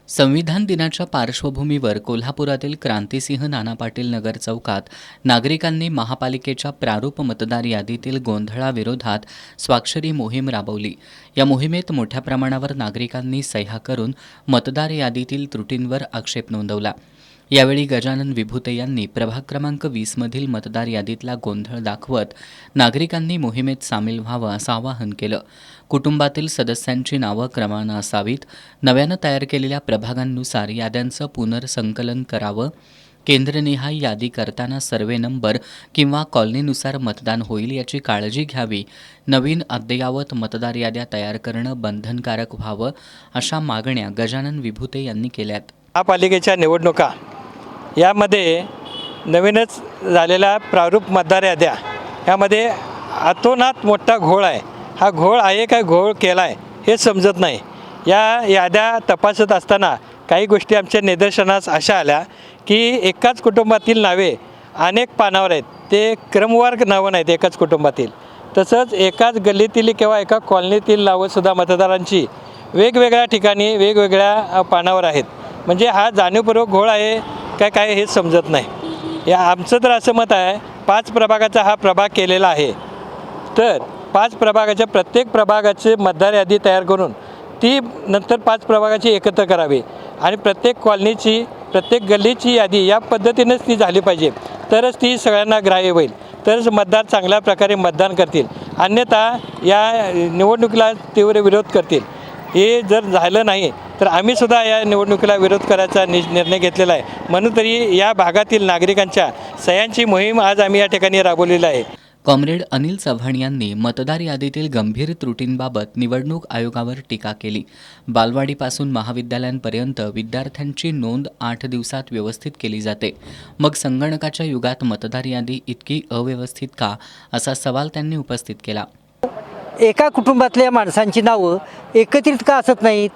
संविधान दिनाच्या पार्श्वभूमीवर कोल्हापुरातील क्रांतिसिंह नाना पाटील नगर चौकात नागरिकांनी महापालिकेच्या प्रारूप मतदार यादीतील गोंधळाविरोधात स्वाक्षरी मोहीम राबवली. या मोहिमेत मोठ्या प्रमाणावर नागरिकांनी सह्या करून मतदार यादीतील त्रुटींवर आक्षेप नोंदवला. यावेळी गजानन विभूते यांनी प्रभाग क्रमांक 20 मधील मतदार यादीतला गोंधळ दाखवत नागरिकांनी मोहिमेत सामील व्हावं असं आवाहन केलं. कुटुंबातील सदस्यांची नावं क्रमानं असावीत, नव्यानं तयार केलेल्या प्रभागांनुसार याद्यांचं पुनर्संकलन करावं, केंद्रनिहाय यादी करताना सर्वे नंबर किंवा कॉलनीनुसार मतदान होईल याची काळजी घ्यावी, नवीन अद्ययावत मतदार याद्या तयार करणं बंधनकारक व्हावं अशा मागण्या गजानन विभूते यांनी केल्यात. महापालिकेच्या निवडणुका यामध्ये नवीनच झालेल्या प्रारूप मतदार याद्या यामध्ये अतोनात मोठा घोळ आहे. हा घोळ आहे काय घोळ केला आहे हे समजत नाही. या याद्या तपासत असताना काही गोष्टी आमच्या निदर्शनास अशा आल्या की एकाच कुटुंबातील नावे अनेक पानावर आहेत. ते क्रमवार नावं नाहीत एकाच कुटुंबातील. तसंच एकाच गल्लीतील किंवा एका कॉलनीतील नावंसुद्धा मतदारांची वेगवेगळ्या ठिकाणी वेगवेगळ्या पानावर आहेत. म्हणजे हा जाणीवपूर्वक घोळ आहे काय हे समजत नाही. आमचं तर असं मत आहे 5 प्रभागाचा हा प्रभाग केलेला आहे, तर 5 प्रभागाच्या प्रत्येक प्रभागाचे मतदार यादी तयार करून ती नंतर 5 प्रभागाची एकत्र करावी आणि प्रत्येक कॉलनीची प्रत्येक गल्लीची यादी या पद्धतीनेच ती झाली पाहिजे. तरच ती सगळ्यांना ग्राह्य होईल, तरच मतदार चांगल्या प्रकारे मतदान करतील. अन्यथा या निवडणुकीला तीव्र विरोध करतील. हे जर झालं नाही तर आम्हीसुद्धा या निवडणुकीला विरोध करायचा निर्णय घेतलेला आहे. म्हणून तरी या भागातील नागरिकांच्या सह्यांची मोहीम आज आम्ही या ठिकाणी राबवलेली आहे. कॉम्रेड अनिल चव्हाण यांनी मतदार यादीतील गंभीर त्रुटींबाबत निवडणूक आयोगावर टीका केली. बालवाडीपासून महाविद्यालयांपर्यंत विद्यार्थ्यांची नोंद 8 दिवसात व्यवस्थित केली जाते. मग संगणकाच्या युगात मतदार यादी इतकी अव्यवस्थित का, असा सवाल त्यांनी उपस्थित केला. एका कुटुंबातल्या माणसांची नावं एकत्रित का असत नाहीत,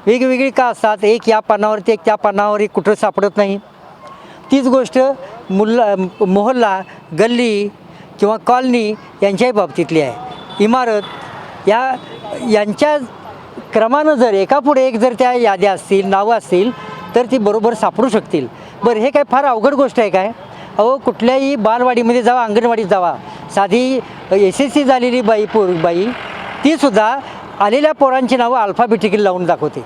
वेगवेगळी का असतात? एक या पानावर ते एक त्या पानावर एक कुठं सापडत नाही. तीच गोष्ट मोहल्ला, गल्ली किंवा कॉलनी यांच्याही बाबतीतली आहे. इमारत यांच्या क्रमानं जर एकापुढे एक जर त्या याद्या असतील, नावं असतील तर ती बरोबर सापडू शकतील. बरं, हे काय फार अवघड गोष्ट आहे काय? अहो, कुठल्याही बालवाडीमध्ये जावा, अंगणवाडीत जावा, साधी SSC झालेली बाई तीसुद्धा आलेल्या पोरांची नावं अल्फाबेटिकली लावून दाखवते.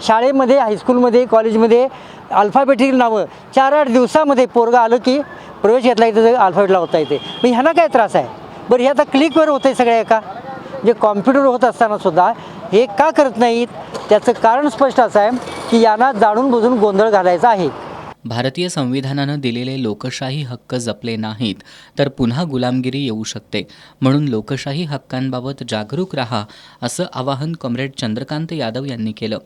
शाळेमध्ये, हायस्कूलमध्ये, कॉलेजमध्ये अल्फाबेटिकल नावं 4-8 दिवसामध्ये पोरगा आलं की प्रवेश घेतला इथं अल्फाबेट लावता येते. मग ह्यांना काय त्रास आहे? बरं, हे आता क्लिकवर होतं आहे सगळ्या एका, जे कॉम्प्युटर होत असतानासुद्धा हे का करत नाहीत? त्याचं कारण स्पष्ट असं आहे की यांना जाणून बुजून गोंधळ घालायचा आहे. भारतीय संविधानानं दिलेले लोकशाही हक्क जपले नाहीत तर पुन्हा गुलामगिरी येऊ शकते. म्हणून लोकशाही हक्कांबाबत जागरूक राहा, असं आवाहन कॉम्रेड चंद्रकांत यादव यांनी केलं.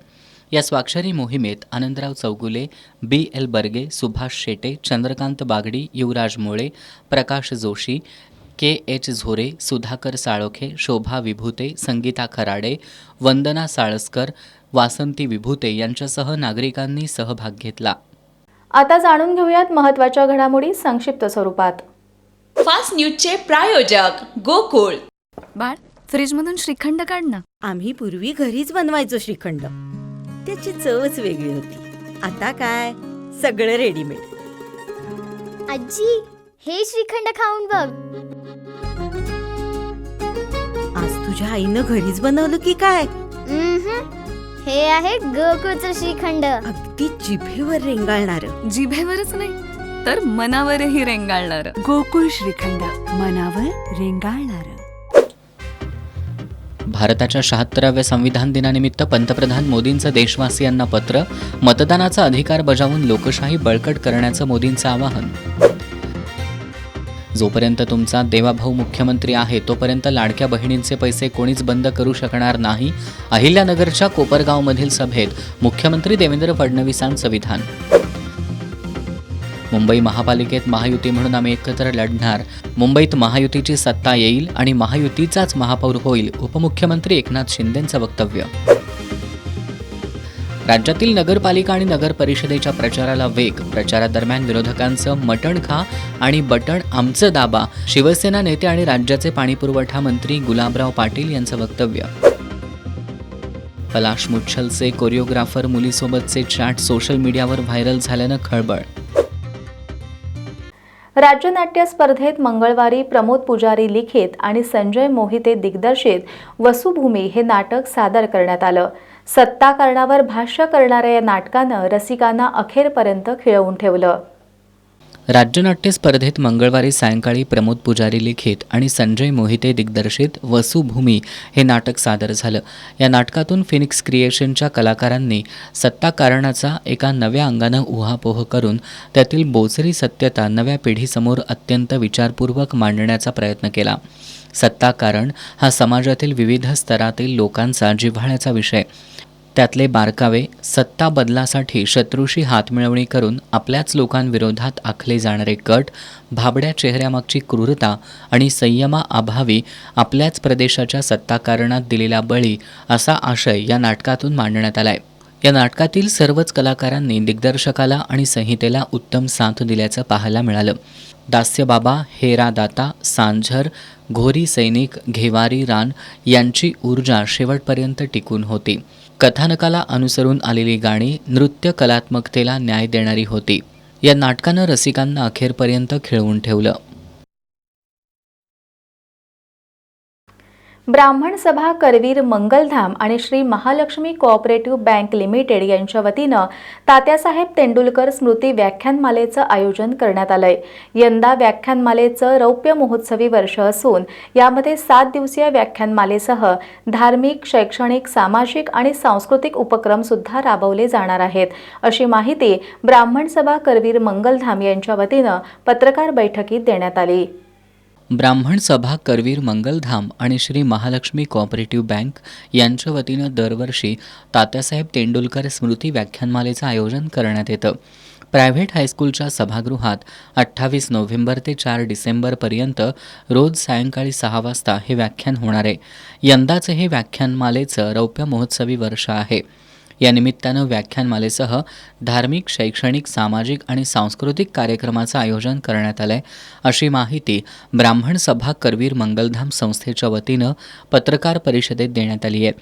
या स्वाक्षरी मोहिमेत आनंदराव चौगुले, BL बर्गे, सुभाष शेटे, चंद्रकांत बागडी, युवराज मोळे, प्रकाश जोशी, KH झोरे, सुधाकर साळोखे, शोभा विभूते, संगीता खराडे, वंदना साळसकर, वासंती विभूते यांच्यासह नागरिकांनी सहभाग घेतला. आता जाणून घेऊयात महत्त्वाच्या घडामोडी संक्षिप्त स्वरूपात. फास्ट न्यूजचे प्रायोजक गोकुळ. बाळ, फ्रीजमधून श्रीखंड काढ ना. आम्ही पूर्वी घरीच बनवायचो श्रीखंड, त्याची चवच वेगळी होती. आता काय सगळं रेडीमेड. आजी, हे श्रीखंड खाऊन बघ. आज तुझ्या आईनं घरीच बनवलं की काय? हे आहे गोकुळचं श्रीखंड. अगदी जिभेवर रेंगाळणार. जिभेवरच नाही तर मनावरही रेंगाळणार. गोकुळ श्रीखंड, मनावर रेंगाळणार. भारताच्या 76व्या संविधान दिनानिमित्त पंतप्रधान मोदींचं देशवासियांना पत्र. मतदानाचा अधिकार बजावून लोकशाही बळकट करण्याचं मोदींचं आवाहन. जोपर्यंत तुमचा देवाभाऊ मुख्यमंत्री आहे तोपर्यंत लाडक्या बहिणींचे पैसे कोणीच बंद करू शकणार नाही. अहिल्यानगरच्या कोपरगावमधील सभेत मुख्यमंत्री देवेंद्र फडणवीसांचं विधान. मुंबई महापालिकेत महायुती म्हणून आम्ही एकत्र लढणार. मुंबईत महायुतीची सत्ता येईल आणि महायुतीचाच महापौर होईल, उपमुख्यमंत्री एकनाथ शिंदेंचं वक्तव्य. राज्यातील नगरपालिका आणि नगर परिषदेच्या प्रचाराला वेग. प्रचारादरम्यान विरोधकांचं मटण खा आणि बटण आमचं दाबा. शिवसेना नेते आणि राज्याचे पाणीपुरवठा मंत्री गुलाबराव पाटील यांचं वक्तव्य. पलाश मुच्छलचे कोरिओग्राफर मुलीसोबतचे चॅट सोशल मीडियावर व्हायरल झाल्यानं खळबळ. राज्य नाट्य स्पर्धेत मंगळवारी प्रमोद पुजारी लिखित आणि संजय मोहिते दिग्दर्शित वसुभूमी हे नाटक सादर करण्यात आलं. सत्ता कारणावर भाष्य करणाऱ्या या नाटकानं रसिकांना अखेरपर्यंत खिळवून ठेवलं. राज्य नाट्य स्पर्धेत मंगळवारी सायंकाळी प्रमोद पुजारी लिखित आणि संजय मोहिते दिग्दर्शित वसुभूमी हे नाटक सादर झालं. या नाटकातून फिनिक्स क्रिएशनच्या कलाकारांनी सत्ता कारणाचा एका नव्या अंगानं उहापोह करून त्यातील बोचरी सत्यता नव्या पिढीसमोर अत्यंत विचारपूर्वक मांडण्याचा प्रयत्न केला. सत्ता कारण हा समाजातील विविध स्तरातील लोकांचा जिव्हाळ्याचा विषय. त्यातले बारकावे सत्ता बदलासाठी शत्रूशी हातमिळवणी करून आपल्याच लोकांविरोधात आखले जाणारे कट, भाबड्या चेहऱ्यामागची क्रूरता आणि संयमाअभावी आपल्याच प्रदेशाच्या सत्ताकारणात दिलेला बळी असा आशय या नाटकातून मांडण्यात आलाय. या नाटकातील सर्वच कलाकारांनी दिग्दर्शकाला आणि संहितेला उत्तम साथ दिल्याचं पाहायला मिळालं. दास्यबाबा, हेरा दाता, सांझर, घोरी सैनिक, घेवारी रान यांची ऊर्जा शेवटपर्यंत टिकून होती. कथानकाला अनुसरून आलेली गाणी नृत्य कलात्मकतेला न्याय देणारी होती. या नाटकानं रसिकांना अखेरपर्यंत खिळवून ठेवलं. ब्राह्मण सभा करवीर मंगलधाम आणि Shri Mahalakshmi cooperative bank limited यांच्या वतीनं तात्यासाहेब तेंडुलकर स्मृती व्याख्यानमालेचं आयोजन करण्यात आलंय. यंदा व्याख्यानमालेचं रौप्य महोत्सवी वर्ष असून यामध्ये 7 दिवसीय व्याख्यानमालेसह धार्मिक, शैक्षणिक, सामाजिक आणि सांस्कृतिक उपक्रम सुद्धा राबवले जाणार आहेत, अशी माहिती ब्राह्मण सभा करवीर मंगलधाम यांच्या वतीनं पत्रकार बैठकीत देण्यात आली. ब्राह्मण सभा करवीर मंगलधाम आणि श्री महालक्ष्मी कोऑपरेटिव्ह बँक यांच्या वतीनं दरवर्षी तात्यासाहेब तेंडुलकर स्मृती व्याख्यानमालेचं आयोजन करण्यात येतं. प्रायव्हेट हायस्कूलच्या सभागृहात 28 नोव्हेंबर ते 4 डिसेंबरपर्यंत रोज सायंकाळी 6 वाजता हे व्याख्यान होणार आहे. यंदाचं हे व्याख्यानमालेचं रौप्य महोत्सवी वर्ष आहे. या निमित्तानं व्याख्यानमालेसह धार्मिक, शैक्षणिक, सामाजिक आणि सांस्कृतिक कार्यक्रमाचं आयोजन करण्यात आलंय, अशी माहिती ब्राह्मण सभा करवीर मंगलधाम संस्थेच्या वतीनं पत्रकार परिषदेत देण्यात आली आहे.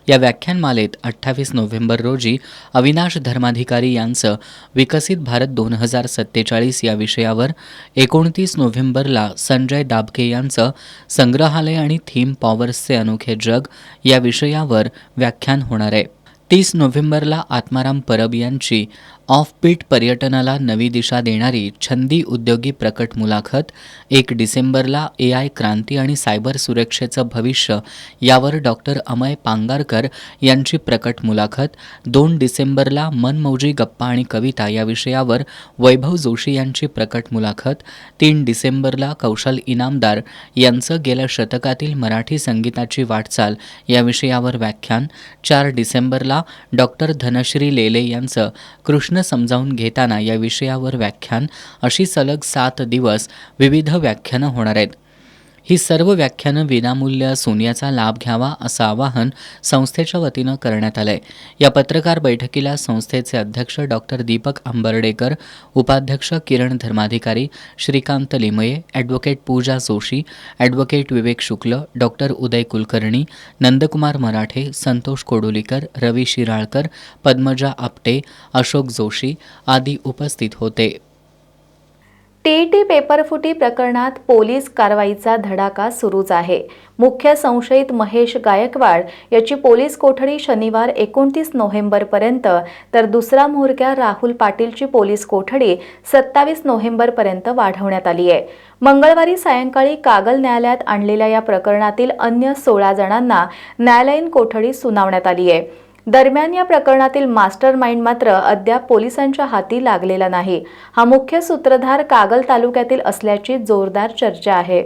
या व्याख्यानमालेत 28 नोव्हेंबर रोजी अविनाश धर्माधिकारी यांचं विकसित भारत 2047 या विषयावर, 29 नोव्हेंबरला संजय दाबके यांचं संग्रहालय आणि थीम पॉवर्सचे अनोखे जग या विषयावर व्याख्यान होणार आहे. 30 नोव्हेंबरला आत्माराम परब यांची ऑफबीट पर्यटनाला नवी दिशा देणारी छंदी उद्योगी प्रकट मुलाखत, 1 डिसेंबरला AI क्रांती आणि सायबर सुरक्षेचं भविष्य यावर डॉक्टर अमय पांगारकर यांची प्रकट मुलाखत, 2 डिसेंबरला मनमौजी गप्पा आणि कविता या विषयावर वैभव जोशी यांची प्रकट मुलाखत, 3 डिसेंबरला कौशल इनामदार यांचं गेल्या शतकातील मराठी संगीताची वाटचाल या विषयावर व्याख्यान, 4 डिसेंबरला डॉक्टर धनश्री लेले यांचं कृष्ण समजावून घेताना या विषयावर व्याख्यान, अशी सलग 7 दिवस विविध व्याख्यानं होणार आहेत. ही सर्व व्याख्यानं विनामूल्य असून याचा लाभ घ्यावा असं आवाहन संस्थेच्या वतीनं करण्यात आलंय. या पत्रकार बैठकीला संस्थेचे अध्यक्ष डॉक्टर दीपक आंबर्डेकर, उपाध्यक्ष किरण धर्माधिकारी, श्रीकांत लिमये, ॲडव्होकेट पूजा जोशी, ॲडव्होकेट विवेक शुक्ल, डॉक्टर उदय कुलकर्णी, नंदकुमार मराठे, संतोष कोडोलीकर, रवी शिराळकर, पद्मजा आपटे, अशोक जोशी आदी उपस्थित होते. टीईटी पेपरफुटी प्रकरणात पोलीस कारवाईचा धडाका सुरूच आहे. मुख्य संशयित महेश गायकवाड याची पोलीस कोठडी शनिवार 29 नोव्हेंबरपर्यंत, तर दुसरा म्होरक्या राहुल पाटीलची पोलीस कोठडी 27 नोव्हेंबरपर्यंत वाढवण्यात आली आहे. मंगळवारी सायंकाळी कागल न्यायालयात आणलेल्या या प्रकरणातील अन्य 16 जणांना न्यायालयीन कोठडी सुनावण्यात आली आहे. दरम्यान या प्रकरणातील मास्टर माइंड मात्र अद्याप पोलिसांच्या हाती लागलेला नाही. हा मुख्य सूत्रधार कागल तालुक्यातील असल्याची जोरदार चर्चा आहे.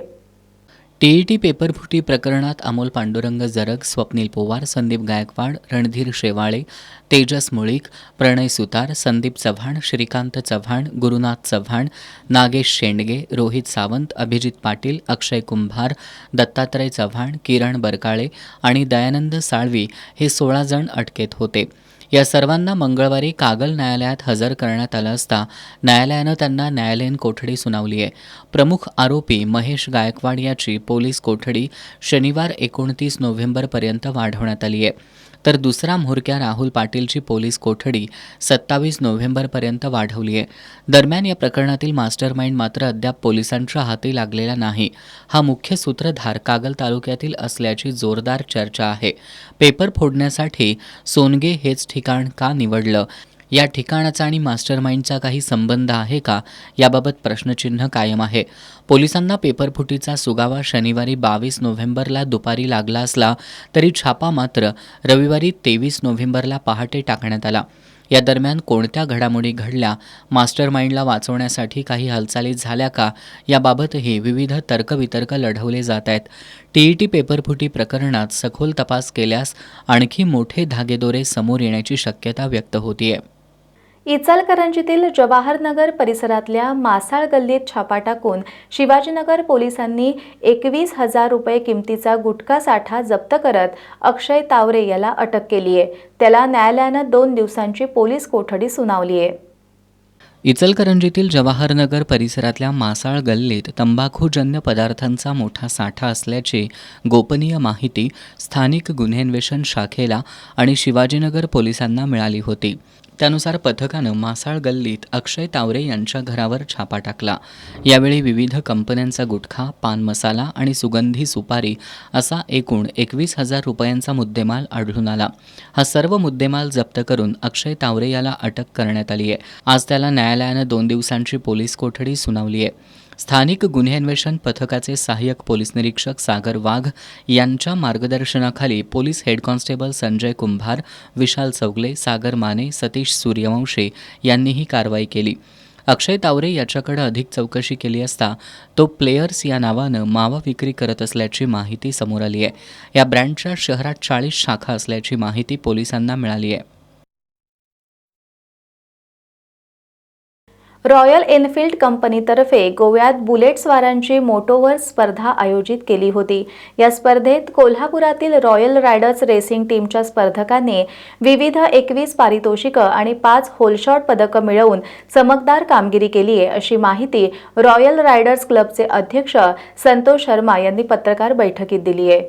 टीईटी पेपरफुटी प्रकरणात अमोल पांडुरंग जरग, स्वप्नील पोवार, संदीप गायकवाड, रणधीर शेवाळे, तेजस मुळीक, प्रणय सुतार, संदीप चव्हाण, श्रीकांत चव्हाण, गुरुनाथ चव्हाण, नागेश शेंडगे, रोहित सावंत, अभिजित पाटील, अक्षय कुंभार, दत्तात्रय चव्हाण, किरण बरकाळे आणि दयानंद साळवी हे 16 जण अटकेत होते. या सर्वांना मंगळवारी कागल न्यायालयात हजर करण्यात आलं असता न्यायालयानं त्यांना न्यायालयीन कोठडी सुनावली आहे. प्रमुख आरोपी महेश गायकवाड याची पोलीस कोठडी शनिवार 29 नोव्हेंबरपर्यंत वाढवण्यात आली आहे, तर दुसरा म्होरक्या राहुल पाटीलची पोलीस कोठडी 27 नोव्हेंबरपर्यंत वाढवली आहे. दरम्यान या प्रकरणातील मास्टर माइंड मात्र अद्याप पोलिसांच्या हाती लागलेला नाही. हा मुख्य सूत्रधार कागल तालुक्यातील असल्याची जोरदार चर्चा आहे. पेपर फोडण्यासाठी सोनगे हेच ठिकाण का निवडलं, या ठिकाणाचा आणि मास्टर माइंडचा काही संबंध आहे का, याबाबत प्रश्नचिन्ह कायम आहे. पोलिसांना पेपरफुटीचा सुगावा शनिवारी 22 नोव्हेंबरला दुपारी लागला असला तरी छापा मात्र रविवारी 23 नोव्हेंबरला पहाटे टाकण्यात आला. या दरम्यान कोणत्या घडामोडी घडल्या, मास्टर माइंडला वाचवण्यासाठी काही हालचाली झाल्या का, याबाबतही विविध तर्कवितर्क लढवले जात आहेत. TET पेपरफुटी प्रकरणात सखोल तपास केल्यास आणखी मोठे धागेदोरे समोर येण्याची शक्यता व्यक्त होतीये. इचलकरंजीतील जवाहरनगर परिसरातल्या मासाळ गल्लीत छापा टाकून शिवाजीनगर पोलिसांनी 21,000 रुपये किमतीचा गुटखा साठा जप्त करत अक्षय तावरे याला अटक केली आहे. त्याला न्यायालयानं 2 दिवसांची पोलीस कोठडी सुनावली आहे. इचलकरंजीतील जवाहरनगर परिसरातल्या मासाळ गल्लीत तंबाखूजन्य पदार्थांचा मोठा साठा असल्याची गोपनीय माहिती स्थानिक गुन्हेन्वेषण शाखेला आणि शिवाजीनगर पोलिसांना मिळाली होती. त्यानुसार पथकानं मासाळ गल्लीत अक्षय तावरे यांच्या घरावर छापा टाकला. यावेळी विविध कंपन्यांचा गुटखा, पान मसाला आणि सुगंधी सुपारी असा एकूण 21,000 रुपयांचा मुद्देमाल आढळून आला. हा सर्व मुद्देमाल जप्त करून अक्षय तावरे याला अटक करण्यात आली आहे. आज त्याला न्यायालयानं 2 दिवसांची पोलीस कोठडी सुनावली आहे. स्थानिक गुन्हे अन्वेषण पथकाचे सहाय्यक पोलीस निरीक्षक सागर वाघ यांच्या मार्गदर्शनाखाली पोलीस हेड कॉन्स्टेबल संजय कुंभार, विशाल चौगले, सागर माने, सतीश सूर्यवंशी यांनी ही कारवाई केली. अक्षय तावरे याच्याकडे अधिक चौकशी केली असता तो प्लेयर्स या नावानं मावा विक्री करत असल्याची माहिती समोर आली आहे. या ब्रँडच्या शहरात 40 शाखा असल्याची माहिती पोलिसांना मिळाली आहे. रॉयल एनफील्ड कंपनीतर्फे गोव्यात बुलेटस्वारांची मोटोवर स्पर्धा आयोजित केली होती. या स्पर्धेत कोल्हापुरातील रॉयल रायडर्स रेसिंग टीमच्या स्पर्धकांनी विविध 21 पारितोषिकं आणि 5 होलशॉट पदकं मिळवून चमकदार कामगिरी केली आहे, अशी माहिती रॉयल रायडर्स क्लबचे अध्यक्ष संतोष शर्मा यांनी पत्रकार बैठकीत दिली आहे.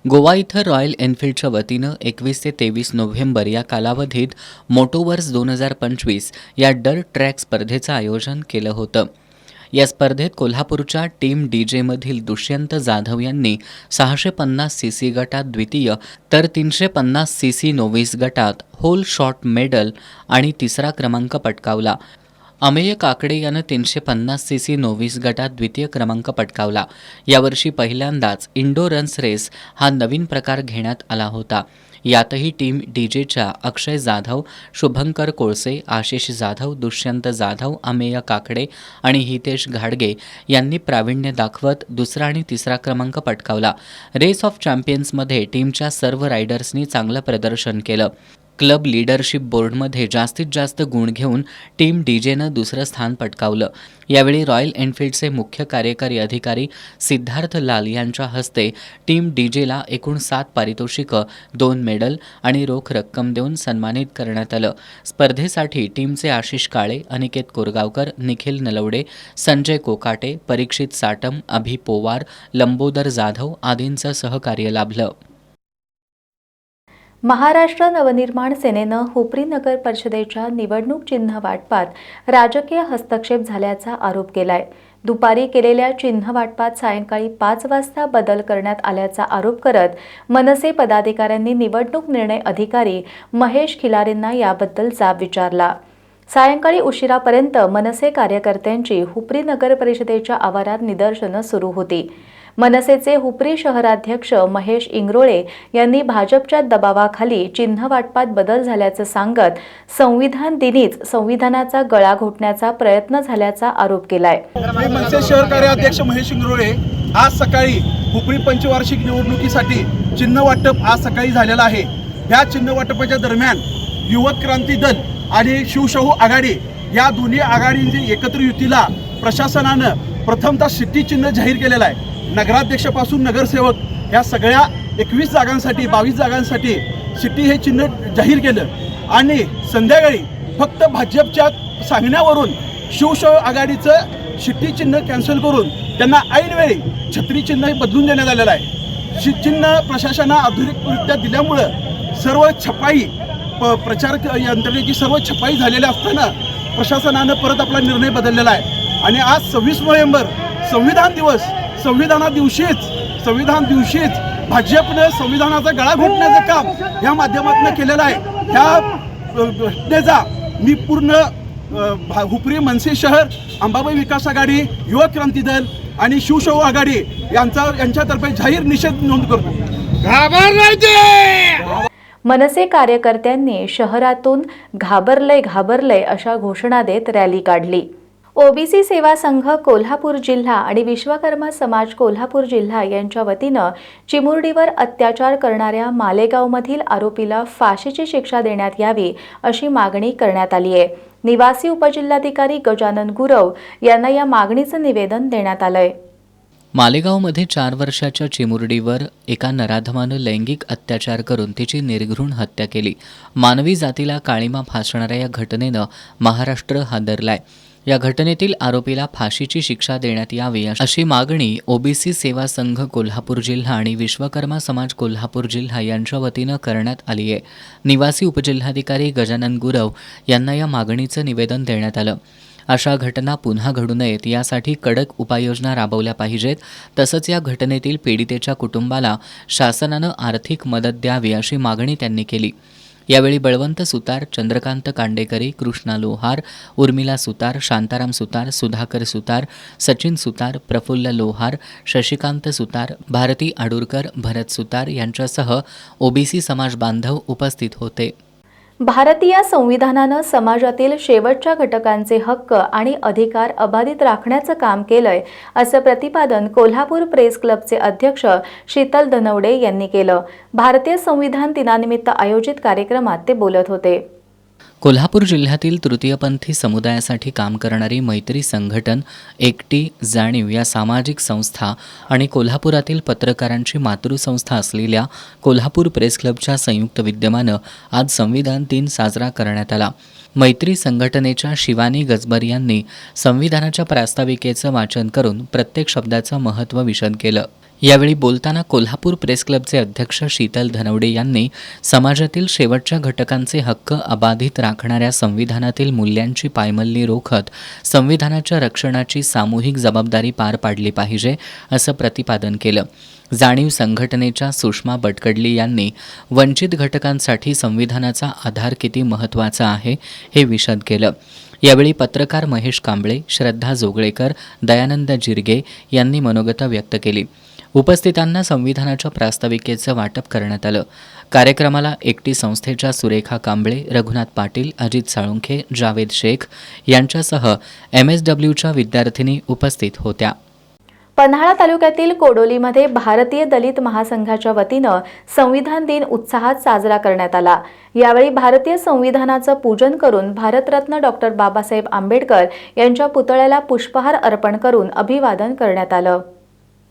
गोवा इथं रॉयल एनफील्डच्या वतीनं 21 ते 23 नोव्हेंबर या कालावधीत मोटोवर्स 2025 या डर्ट ट्रॅक स्पर्धेचं आयोजन केलं होतं. या स्पर्धेत कोल्हापूरच्या टीम डीजेमधील दुष्यंत जाधव यांनी 650 सीसी गटात द्वितीय तर 350 सीसी नोव्हिस गटात होल शॉट मेडल आणि 3रा क्रमांक पटकावला. अमेय काकडे यानं 350 सीसी नोव्हिस गटात द्वितीय क्रमांक पटकावला. यावर्षी पहिल्यांदाच इंडोरन्स रेस हा नवीन प्रकार घेण्यात आला होता. यातही टीम डीजेच्या अक्षय जाधव, शुभंकर कोळसे, आशिष जाधव, दुष्यंत जाधव, अमेय काकडे आणि हितेश घाडगे यांनी प्रावीण्य दाखवत 2रा आणि 3रा क्रमांक पटकावला. रेस ऑफ चॅम्पियन्समध्ये टीमच्या सर्व रायडर्सनी चांगलं प्रदर्शन केलं. क्लब लीडरशिप बोर्डमध्ये जास्तीत जास्त गुण घेऊन टीम डीजेनं 2रं स्थान पटकावलं. यावेळी रॉयल एनफील्डचे मुख्य कार्यकारी अधिकारी सिद्धार्थ लाल यांच्या हस्ते टीम डीजेला एकूण 7 पारितोषिकं, 2 मेडल आणि रोख रक्कम देऊन सन्मानित करण्यात आलं. स्पर्धेसाठी टीमचे आशिष काळे, अनिकेत कोरगावकर, निखिल नलवडे, संजय कोकाटे, परीक्षित साटम, अभि पोवार, लंबोदर जाधव आदींचं सहकार्य लाभलं. महाराष्ट्र नवनिर्माण सेनेनं हुपरी नगर परिषदेच्या निवडणूक चिन्ह वाटपात राजकीय हस्तक्षेप झाल्याचा आरोप केलाय. दुपारी केलेल्या चिन्ह वाटपात सायंकाळी 5 वाजता बदल करण्यात आल्याचा आरोप करत मनसे पदाधिकाऱ्यांनी निवडणूक निर्णय अधिकारी महेश खिलारेंना याबद्दल जाब विचारला. सायंकाळी उशिरापर्यंत मनसे कार्यकर्त्यांची हुपरी नगर परिषदेच्या आवारात निदर्शनं सुरू होती. मनसेचे हुपरी शहराध्यक्ष महेश इंगरोळे यांनी भाजपच्या दबावाखाली चिन्ह वाटपात बदल झाल्याचं सांगत संविधान दिनीच संविधानाचा गळा घोटण्याचा प्रयत्न झाल्याचा आरोप केलाय. मनसे शहर कार्याध्यक्ष महेश इंगरोळे आज सकाळी हुपरी पंचवार्षिक निवडणुकीसाठी चिन्ह वाटप आज सकाळी झालेलं आहे. या चिन्ह वाटपाच्या दरम्यान युवक क्रांती दल आणि शिवशाहू आघाडी या दोन्ही आघाडींची एकत्र युतीला प्रशासनानं प्रथमतः शिट्टी चिन्ह जाहीर केलेलं आहे. नगराध्यक्षापासून नगरसेवक या सगळ्या 21 जागांसाठी 22 जागांसाठी शिट्टी हे चिन्ह जाहीर केलं आणि संध्याकाळी फक्त भाजपच्या सांगण्यावरून शिवशाहू आघाडीचं शिट्टी चिन्ह कॅन्सल करून त्यांना ऐनवेळी छत्री चिन्ह बदलून देण्यात आलेलं आहे. चिन्ह प्रशासनानं आधुनिकरित्या दिल्यामुळं सर्व छपाई प्रचार यंत्रणेची सर्व छपाई झालेली असताना प्रशासनानं परत आपला निर्णय बदललेला आहे आणि आज 26 नोव्हेंबर संविधान दिवस संविधान दिवशीच भाजपनं संविधानाचा गळा घोटण्याचं काम या माध्यमातून केलेलं आहे. ह्या घटनेचा मी पूर्ण हुपरी मनसे शहर, अंबाबाई विकास आघाडी, युवक क्रांती दल आणि शिवशाहू आघाडी यांच्यातर्फे जाहीर निषेध नोंद करतो. मनसे कार्यकर्त्यांनी शहरातून घाबरलंय अशा घोषणा देत रॅली काढली. ओबीसी सेवा संघ कोल्हापूर जिल्हा आणि विश्वकर्मा समाज कोल्हापूर जिल्हा यांच्या वतीनं चिमुरडीवर अत्याचार करणाऱ्या मालेगावमधील आरोपीला फाशीची शिक्षा देण्यात यावी अशी मागणी करण्यात आली आहे. निवासी उपजिल्हाधिकारी गजानन गुरव यांना या मागणीचं निवेदन देण्यात आलंय. मालेगावमध्ये 4 वर्षाच्या चिमुरडीवर एका नराधमानं लैंगिक अत्याचार करून तिची निर्घृण हत्या केली. मानवी जातीला काळिमा फासणाऱ्या या घटनेनं महाराष्ट्र हादरलाय. या घटनेतील आरोपीला फाशीची शिक्षा देण्यात यावी अशी मागणी ओबीसी सेवा संघ कोल्हापूर जिल्हा आणि विश्वकर्मा समाज कोल्हापूर जिल्हा यांच्या वतीनं करण्यात आली आहे. निवासी उपजिल्हाधिकारी गजानन गुरव यांना या मागणीचं निवेदन देण्यात आलं. अशा घटना पुन्हा घडू नयेत यासाठी कडक उपाययोजना राबवल्या पाहिजेत. तसंच या घटनेतील पीडितेच्या कुटुंबाला शासनानं आर्थिक मदत द्यावी अशी मागणी त्यांनी केली. यावेळी बळवंत सुतार, चंद्रकांत कांडेकरी, कृष्णा लोहार, उर्मिला सुतार, शांताराम सुतार, सुधाकर सुतार, सचिन सुतार, प्रफुल्ल लोहार, शशिकांत सुतार, भारती आडुरकर, भरत सुतार यांच्यासह ओबीसी समाज बांधव उपस्थित होते. भारतीय संविधानानं समाजातील शेवटच्या घटकांचे हक्क आणि अधिकार अबाधित राखण्याचं काम केलंय असं प्रतिपादन कोल्हापूर प्रेस क्लबचे अध्यक्ष शीतल धनवडे यांनी केलं. भारतीय संविधान दिनानिमित्त आयोजित कार्यक्रमात ते बोलत होते. कोल्हापूर जिल्ह्यातील तृतीयपंथी समुदायासाठी काम करणारी मैत्री संघटन, एकटी, जाणीव या सामाजिक संस्था आणि कोल्हापुरातील पत्रकारांची मातृसंस्था असलेल्या कोल्हापूर प्रेस क्लबच्या संयुक्त विद्यमानं आज संविधान दिन साजरा करण्यात आला. मैत्री संघटनेच्या शिवानी गजबर यांनी संविधानाच्या प्रास्ताविकेचं वाचन करून प्रत्येक शब्दाचं महत्त्व विशद केलं. यावेळी बोलताना कोल्हापूर प्रेस क्लबचे अध्यक्ष शीतल धनवडे यांनी समाजातील शेवटच्या घटकांचे हक्क अबाधित राखणाऱ्या संविधानातील मूल्यांची पायमल्ली रोखत संविधानाच्या रक्षणाची सामूहिक जबाबदारी पार पाडली पाहिजे असं प्रतिपादन केलं. जाणीव संघटनेच्या सुषमा बटकडली यांनी वंचित घटकांसाठी संविधानाचा आधार किती महत्त्वाचा आहे हे विशद केलं. यावेळी पत्रकार महेश कांबळे, श्रद्धा जोगळेकर, दयानंद जिरगे यांनी मनोगतं व्यक्त केली. उपस्थितांना संविधानाच्या प्रास्ताविकेचं वाटप करण्यात आलं. कार्यक्रमाला एकटी संस्थेच्या सुरेखा कांबळे, रघुनाथ पाटील, अजित साळुंखे, जावेद शेख यांच्यासह MSWच्या विद्यार्थिनी उपस्थित होत्या. पन्हाळा तालुक्यातील कोडोलीमध्ये भारतीय दलित महासंघाच्या वतीनं संविधान दिन उत्साहात साजरा करण्यात आला. यावेळी भारतीय संविधानाचं पूजन करून भारतरत्न डॉक्टर बाबासाहेब आंबेडकर यांच्या पुतळ्याला पुष्पहार अर्पण करून अभिवादन करण्यात आलं.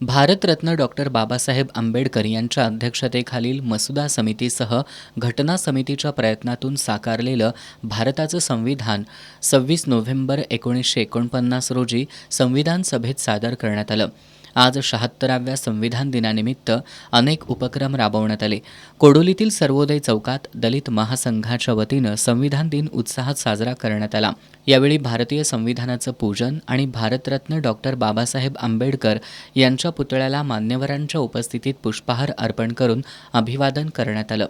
भारतरत्न डॉक्टर बाबासाहेब आंबेडकर यांच्या अध्यक्षतेखालील मसुदा समितीसह घटना समितीच्या प्रयत्नातून साकारलेलं भारताचं संविधान 26 नोव्हेंबर 1949 रोजी संविधान सभेत सादर करण्यात आलं. आज 76व्या संविधान दिनानिमित्त अनेक उपक्रम राबवण्यात आले. कोडोलीतील सर्वोदय चौकात दलित महासंघाच्या वतीनं संविधान दिन उत्साहात साजरा करण्यात आला. यावेळी भारतीय संविधानाचं पूजन आणि भारतरत्न डॉक्टर बाबासाहेब आंबेडकर यांच्या पुतळ्याला मान्यवरांच्या उपस्थितीत पुष्पहार अर्पण करून अभिवादन करण्यात आलं.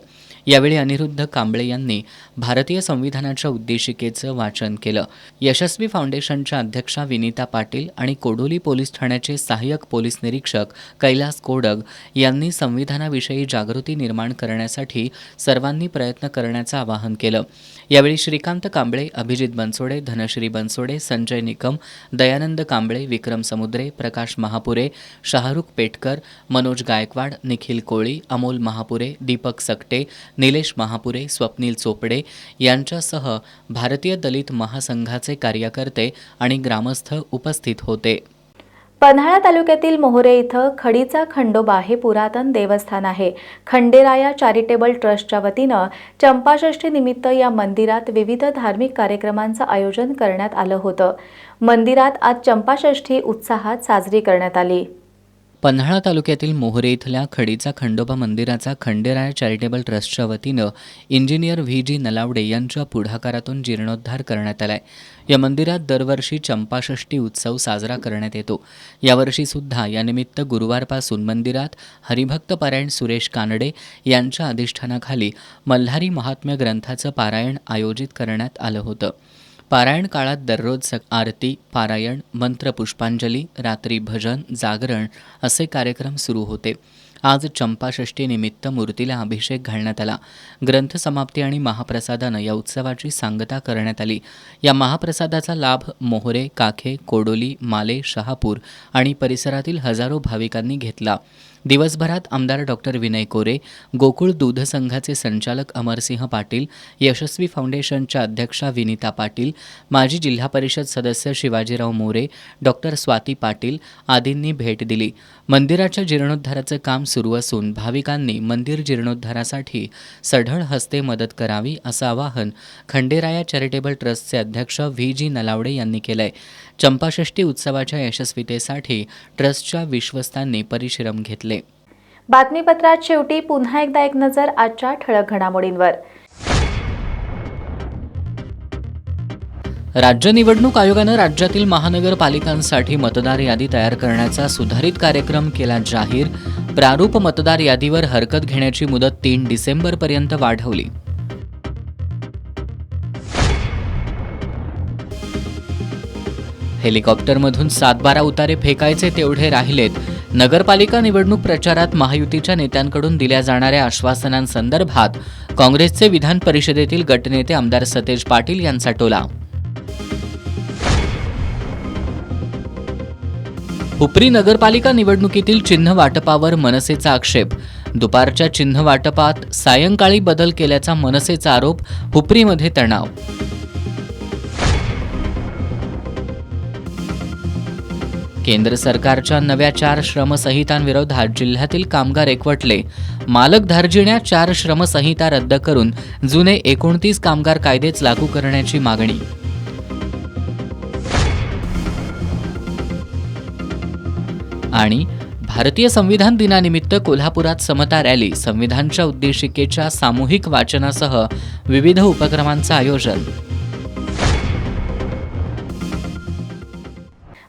यावेळी अनिरुद्ध कांबळे यांनी भारतीय संविधानाच्या उद्देशिकेचं वाचन केलं. यशस्वी फाउंडेशनच्या अध्यक्षा विनीता पाटील आणि कोडोली पोलीस ठाण्याचे सहाय्यक पोलीस निरीक्षक कैलास कोडग यांनी संविधानाविषयी जागृती निर्माण करण्यासाठी सर्वांनी प्रयत्न करण्याचं आवाहन केलं. यावेळी श्रीकांत कांबळे, अभिजित बनसोडे, धनश्री बनसोडे, संजय निकम, दयानंद कांबळे, विक्रम समुद्रे, प्रकाश महापुरे, शाहरुख पेटकर, मनोज गायकवाड, निखिल कोळी, अमोल महापुरे, दीपक सकटे, निलेश महापुरे, स्वप्नील चोपडे यांच्यासह भारतीय दलित महासंघाचे कार्यकर्ते आणि ग्रामस्थ उपस्थित होते. पन्हाळा तालुक्यातील मोहरे इथं खडीचा खंडोबा हे पुरातन देवस्थान आहे. खंडेराया चॅरिटेबल ट्रस्टच्या वतीनं चंपाषष्ठी निमित्त या मंदिरात विविध धार्मिक कार्यक्रमांचं आयोजन करण्यात आलं होतं. मंदिरात आज चंपाषष्ठी उत्साहात साजरी करण्यात आली. पन्हाळा तालुक्यातील मोहरे इथल्या खडीचा खंडोबा मंदिराचा खंडेराया चॅरिटेबल ट्रस्टच्या वतीनं इंजिनियर VG नलावडे यांच्या पुढाकारातून जीर्णोद्धार करण्यात आलाय. या मंदिरात दरवर्षी चंपाषष्ठी उत्सव साजरा करण्यात येतो. यावर्षीसुद्धा यानिमित्त गुरुवारपासून मंदिरात हरिभक्त पारायण सुरेश कानडे यांच्या अधिष्ठानाखाली मल्हारी महात्म्य ग्रंथाचं पारायण आयोजित करण्यात आलं होतं. पारायण काळात दररोज आरती, पारायण, मंत्र पुष्पांजली, रात्री भजन, जागरण असे कार्यक्रम सुरू होते. आज चंपाषष्ठीनिमित्त मूर्तीला अभिषेक घालण्यात आला. ग्रंथसमाप्ती आणि महाप्रसादानं या उत्सवाची सांगता करण्यात आली. या महाप्रसादाचा लाभ मोहरे, काखे, कोडोली, माले, शहापूर आणि परिसरातील हजारो भाविकांनी घेतला. दिवसभरात आमदार डॉक्टर विनय कोरे, गोकुळ दूध संघाचे संचालक अमरसिंह पाटील, यशस्वी फाउंडेशनच्या अध्यक्षा विनीता पाटील, माजी जिल्हा परिषद सदस्य शिवाजीराव मोरे, डॉक्टर स्वाती पाटील आदींनी भेट दिली. मंदिराच्या जीर्णोद्धाराचं काम सुरू असून भाविकांनी मंदिर जीर्णोद्धारासाठी सढळ हस्ते मदत करावी असं आवाहन खंडेराया चॅरिटेबल ट्रस्टचे अध्यक्ष व्ही.जी. नलावडे यांनी केलंय. चंपाषष्ठी उत्सवाच्या यशस्वीतेसाठी ट्रस्टच्या विश्वस्तांनी परिश्रम घेतले. बातमीपत्रात शेवटी पुन्हा एकदा एक नजर आजच्या ठळक घडामोडींवर. राज्य निवडणूक आयोगानं राज्यातील महानगरपालिकांसाठी मतदार यादी तयार करण्याचा सुधारित कार्यक्रम केला जाहीर. प्रारूप मतदार यादीवर हरकत घेण्याची मुदत 3 डिसेंबरपर्यंत वाढवली. हेलिकॉप्टरमधून 7-12 उतारे फेकायचे तेवढे राहिलेत. नगरपालिका निवडणूक प्रचारात महायुतीच्या नेत्यांकडून दिल्या जाणाऱ्या आश्वासनांसंदर्भात काँग्रेसचे विधान परिषदेतील गटनेते आमदार सतेज पाटील यांचा टोला. हुपरी नगरपालिका निवडणुकीतील चिन्ह वाटपावर मनसेचा आक्षेप. दुपारच्या चिन्ह वाटपात सायंकाळी बदल केल्याचा मनसेचा आरोप. हुपरीमध्ये तणाव. केंद्र सरकारच्या नव्या 4 श्रमसंहितांविरोधात जिल्ह्यातील कामगार एकवटले. मालक धार्जिण्या 4 श्रमसंहिता रद्द करून जुने 29 कामगार कायदेच लागू करण्याची मागणी. आणि भारतीय संविधान दिनानिमित्त कोल्हापुरात समता रॅली, संविधानच्या उद्देशिकेच्या सामूहिक वाचनासह विविध उपक्रमांचं आयोजन.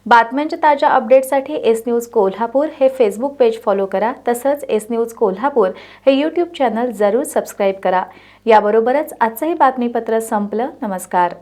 बातम्यांच्या ताज्या अपडेटसाठी एस न्यूज कोल्हापूर हे फेसबुक पेज फॉलो करा. तसंच एस न्यूज कोल्हापूर हे यूट्यूब चॅनल जरूर सबस्क्राईब करा. याबरोबरच आजचंही बातमीपत्र संपलं. नमस्कार.